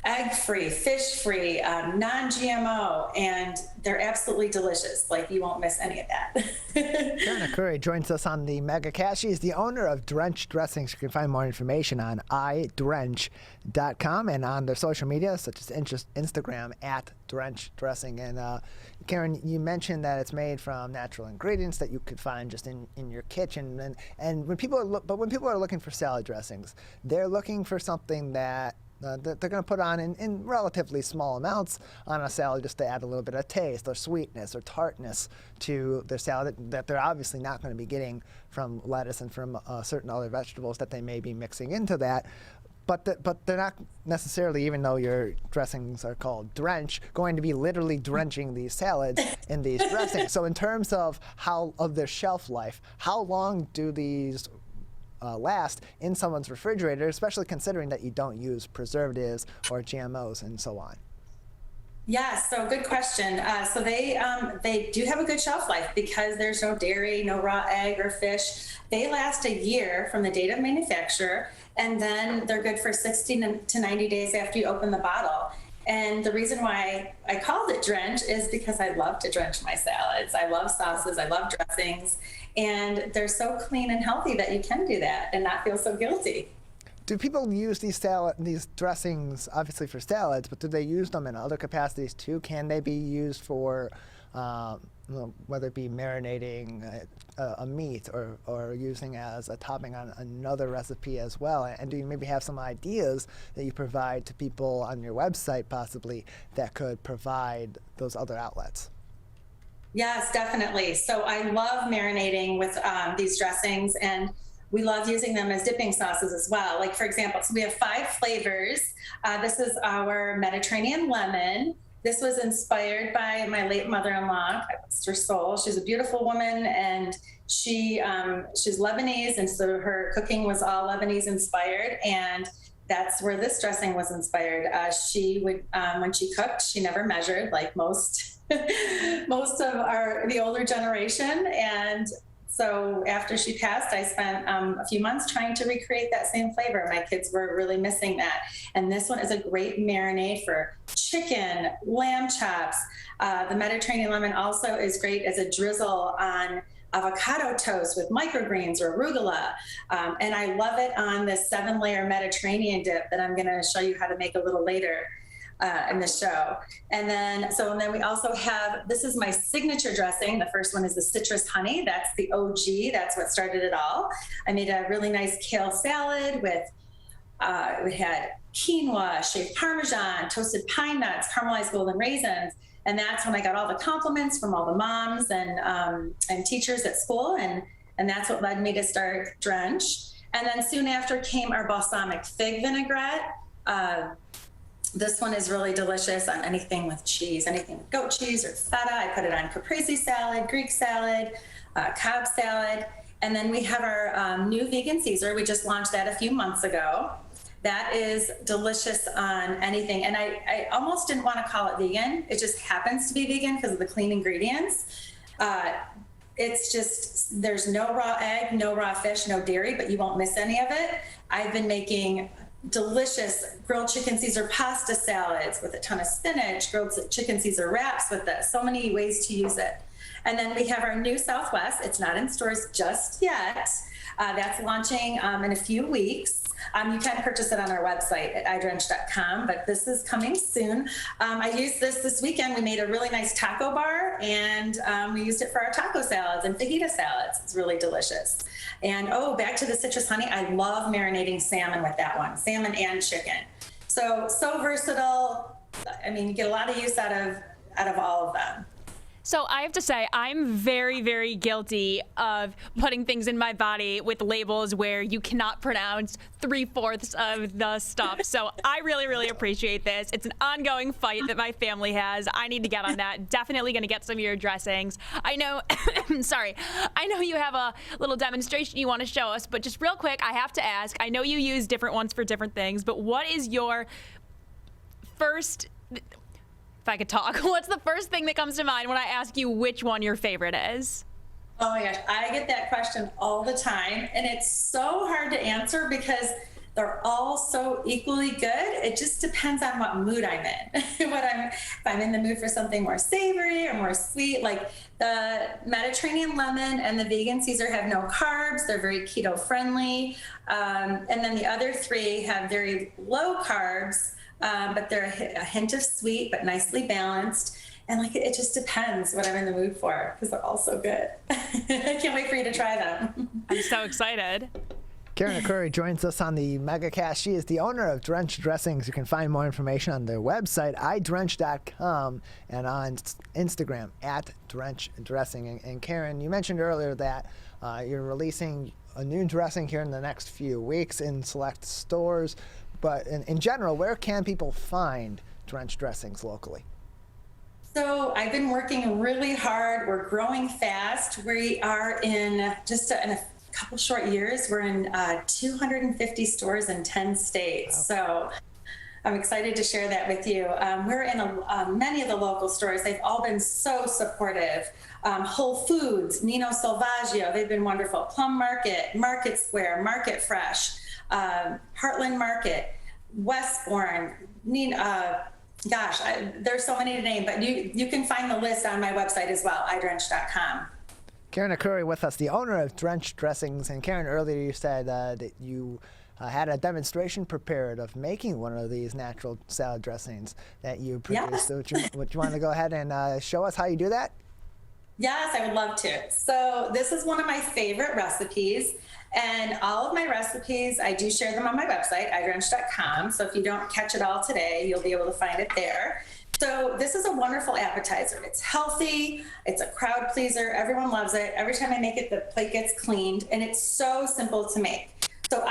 egg-free, fish-free, non-GMO, and they're absolutely delicious. Like, you won't miss any of that. Karen Akouri joins us on the Megacast. She is the owner of Drench Dressings. You can find more information on idrench.com and on their social media, such as Instagram at Drench Dressing. And Karen, you mentioned that it's made from natural ingredients that you could find just in your kitchen. And when people are looking for salad dressings, they're looking for something that that they're going to put on in relatively small amounts on a salad just to add a little bit of taste or sweetness or tartness to their salad that they're obviously not going to be getting from lettuce and from certain other vegetables that they may be mixing into that. But they're not necessarily, even though your dressings are called drench, going to be literally drenching these salads in these dressings. So in terms of their shelf life, how long do these last in someone's refrigerator, especially considering that you don't use preservatives or GMOs and so on? Yeah, so good question. So they do have a good shelf life because there's no dairy, no raw egg or fish. They last a year from the date of manufacture, and then they're good for 60 to 90 days after you open the bottle. And the reason why I called it drench is because I love to drench my salads. I love sauces, I love dressings, and they're so clean and healthy that you can do that and not feel so guilty. Do people use these dressings obviously for salads, but do they use them in other capacities too? Can they be used for whether it be marinating a meat or using as a topping on another recipe as well? And do you maybe have some ideas that you provide to people on your website possibly that could provide those other outlets? Yes, definitely. So I love marinating with these dressings, and we love using them as dipping sauces as well. Like, for example, so we have 5 flavors. This is our Mediterranean lemon. This was inspired by my late mother-in-law, God rest her soul. She's a beautiful woman, and she's Lebanese, and so her cooking was all Lebanese inspired, and that's where this dressing was inspired. She would, when she cooked, she never measured, like most of the older generation, and so after she passed, I spent a few months trying to recreate that same flavor. My kids were really missing that. And this one is a great marinade for chicken, lamb chops. The Mediterranean lemon also is great as a drizzle on avocado toast with microgreens or arugula. And I love it on this 7-layer Mediterranean dip that I'm gonna show you how to make a little later in the show. And then we also have, this is my signature dressing. The first one is the citrus honey. That's the OG. That's what started it all. I made a really nice kale salad with, we had quinoa, shaved Parmesan, toasted pine nuts, caramelized golden raisins. And that's when I got all the compliments from all the moms and teachers at school. And that's what led me to start Drench. And then soon after came our balsamic fig vinaigrette. This one is really delicious on anything with cheese, anything with goat cheese or feta. I put it on caprese salad, Greek salad, Cobb salad. And then we have our new vegan Caesar. We just launched that a few months ago. That is delicious on anything. And I almost didn't want to call it vegan. It just happens to be vegan because of the clean ingredients. It's just, there's no raw egg, no raw fish, no dairy, but you won't miss any of it. I've been making delicious grilled chicken Caesar pasta salads with a ton of spinach, grilled chicken Caesar wraps with this. So many ways to use it. And then we have our new Southwest. It's not in stores just yet. That's launching in a few weeks. You can purchase it on our website at idrench.com, but this is coming soon. I used this weekend. We made a really nice taco bar, and we used it for our taco salads and fajita salads. It's really delicious. And back to the citrus honey. I love marinating salmon with that one, salmon and chicken. So versatile. I mean, you get a lot of use out of all of them. So I have to say, I'm very, very guilty of putting things in my body with labels where you cannot pronounce 3/4 of the stuff. So I really, really appreciate this. It's an ongoing fight that my family has. I need to get on that. Definitely going to get some of your dressings. I know, sorry, I know you have a little demonstration you want to show us, but just real quick, I have to ask, I know you use different ones for different things, but what is your first... If I could talk, what's the first thing that comes to mind when I ask you which one your favorite is? Oh my gosh, I get that question all the time, and it's so hard to answer because they're all so equally good. It just depends on what mood I'm in. If I'm in the mood for something more savory or more sweet, like the Mediterranean lemon and the vegan Caesar have no carbs. They're very keto friendly. And then the other 3 have very low carbs, but they're a hint of sweet, but nicely balanced. And it just depends what I'm in the mood for, because they're all so good. I can't wait for you to try them. I'm so excited. Karen Akouri joins us on the Megacast. She is the owner of Drench Dressings. You can find more information on their website, idrench.com, and on Instagram, @Drench Dressing. And Karen, you mentioned earlier that you're releasing a new dressing here in the next few weeks in select stores. But in general, where can people find Drench Dressings locally? So I've been working really hard. We're growing fast. We are in a couple short years, we're in 250 stores in 10 states. Wow. So I'm excited to share that with you. We're in many of the local stores. They've all been so supportive. Whole Foods, Nino Salvaggio, they've been wonderful. Plum Market, Market Square, Market Fresh, Heartland Market, Westbourne, there's so many to name, but you can find the list on my website as well, idrench.com. Karen Akouri with us, the owner of Drenched Dressings. And Karen, earlier you said that you had a demonstration prepared of making one of these natural salad dressings that you produced. Yes. So would you want to go ahead and show us how you do that? Yes, I would love to. So this is one of my favorite recipes. And all of my recipes, I do share them on my website, idrench.com. So if you don't catch it all today, you'll be able to find it there. So this is a wonderful appetizer. It's healthy. It's a crowd pleaser. Everyone loves it. Every time I make it, the plate gets cleaned, and it's so simple to make. So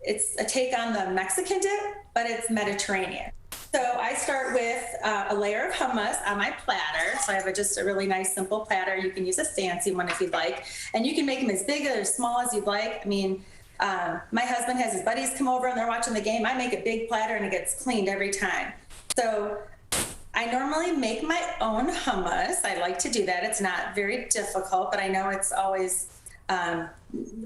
it's a take on the Mexican dip, but it's Mediterranean. So I start with a layer of hummus on my platter. So I have just a really nice, simple platter. You can use a fancy one if you'd like, and you can make them as big or as small as you'd like. I mean, my husband has his buddies come over and they're watching the game. I make a big platter and it gets cleaned every time. So I normally make my own hummus. I like to do that. It's not very difficult, but I know it's always,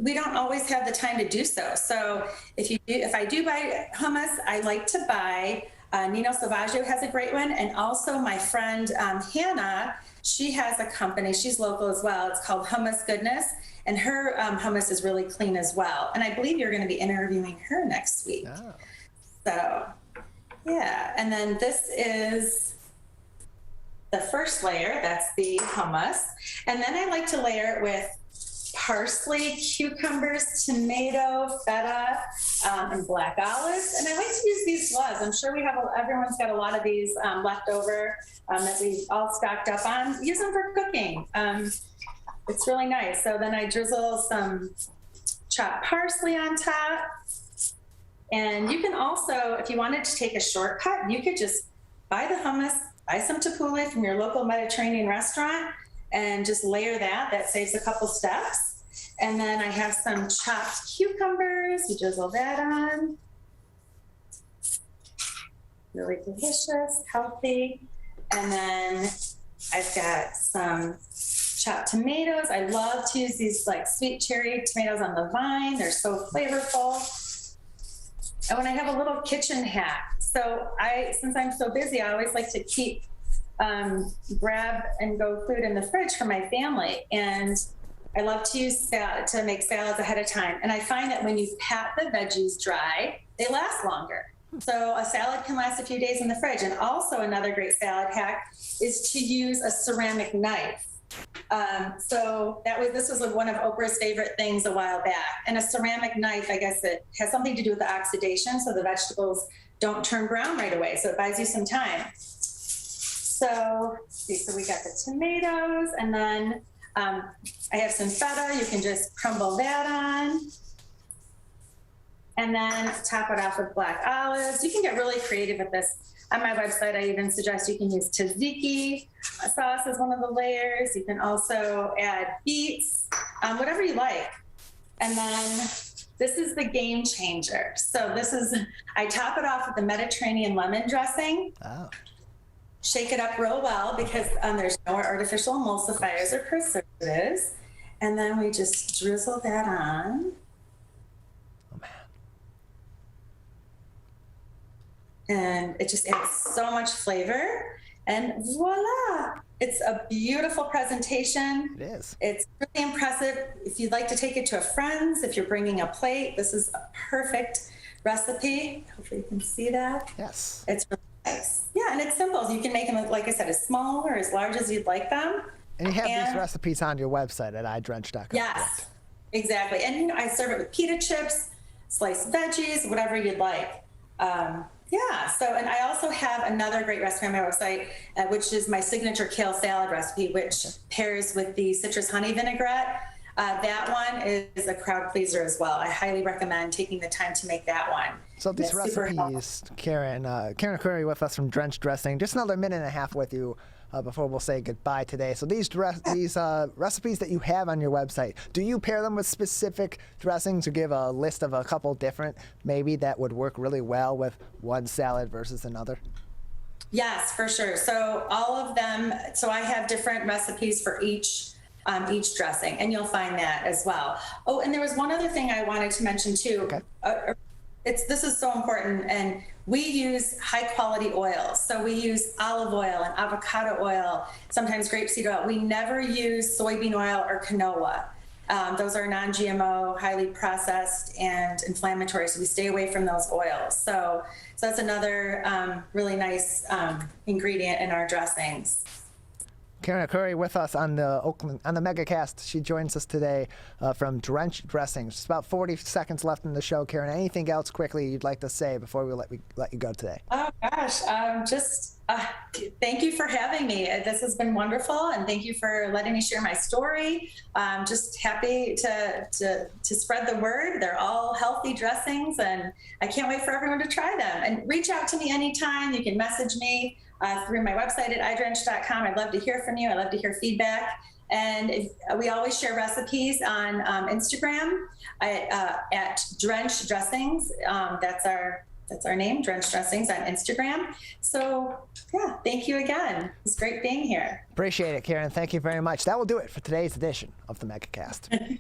we don't always have the time to do so. So if I do buy hummus, I like to buy, Nino Salvaggio has a great one. And also my friend, Hannah, she has a company, she's local as well. It's called Hummus Goodness. And her hummus is really clean as well. And I believe you're going to be interviewing her next week. Oh. So, yeah. And then this is the first layer. That's the hummus. And then I like to layer it with parsley, cucumbers, tomato, feta, and black olives. And I like to use these gloves. I'm sure everyone's got a lot of these left over that we've all stocked up on. Use them for cooking. It's really nice. So then I drizzle some chopped parsley on top. And you can also, if you wanted to take a shortcut, you could just buy the hummus, buy some tapule from your local Mediterranean restaurant, and just layer that. That saves a couple steps. And then I have some chopped cucumbers. You drizzle that on. Really delicious, healthy. And then I've got some chopped tomatoes. I love to use these like sweet cherry tomatoes on the vine. They're so flavorful. And when I have a little kitchen hack, so since I'm so busy, I always like to keep grab and go food in the fridge for my family. And I love to use to make salads ahead of time. And I find that when you pat the veggies dry, they last longer. So a salad can last a few days in the fridge. And also another great salad hack is to use a ceramic knife. This was one of Oprah's favorite things a while back. And a ceramic knife, I guess it has something to do with the oxidation, so the vegetables don't turn brown right away. So it buys you some time. So we got the tomatoes, and then I have some feta. You can just crumble that on. And then top it off with black olives. You can get really creative with this. On my website, I even suggest you can use tzatziki sauce as one of the layers. You can also add beets, whatever you like. And then this is the game changer. So I top it off with the Mediterranean lemon dressing. Oh. Shake it up real well because there's no artificial emulsifiers or preservatives. And then we just drizzle that on. And it just adds so much flavor, and voila! It's a beautiful presentation. It is. It's really impressive. If you'd like to take it to a friend's, if you're bringing a plate, this is a perfect recipe. Hopefully you can see that. Yes. It's really nice. Yeah, and it's simple. You can make them, like I said, as small or as large as you'd like them. And you have these recipes on your website at idrench.com. Yes, exactly. And I serve it with pita chips, sliced veggies, whatever you'd like. And I also have another great recipe on my website, which is my signature kale salad recipe, which pairs with the citrus honey vinaigrette. That one is a crowd pleaser as well. I highly recommend taking the time to make that one. So these recipes, Karen Akouri with us from Drenched Dressing. Just another minute and a half with you before we'll say goodbye today. So these recipes that you have on your website, do you pair them with specific dressings or give a list of a couple different maybe that would work really well with one salad versus another? Yes, for sure. So all of them, so I have different recipes for each dressing, and you'll find that as well. Oh, and there was one other thing I wanted to mention too. Okay. This is so important, and we use high quality oils. So we use olive oil and avocado oil, sometimes grapeseed oil. We never use soybean oil or canola. Those are non-GMO, highly processed and inflammatory, so we stay away from those oils. So that's another really nice ingredient in our dressings. Karen Akouri with us on the Megacast. She joins us today from Drenched Dressings. Just about 40 seconds left in the show, Karen. Anything else quickly you'd like to say before we let you go today? Oh gosh, thank you for having me. This has been wonderful, and thank you for letting me share my story. Just happy to spread the word. They're all healthy dressings, and I can't wait for everyone to try them. And reach out to me anytime. You can message me through my website at idrench.com. I'd love to hear from you. I'd love to hear feedback. And we always share recipes on Instagram at Drenched Dressings. That's our name, Drenched Dressings on Instagram. So yeah, thank you again. It's great being here. Appreciate it, Karen. Thank you very much. That will do it for today's edition of the Megacast.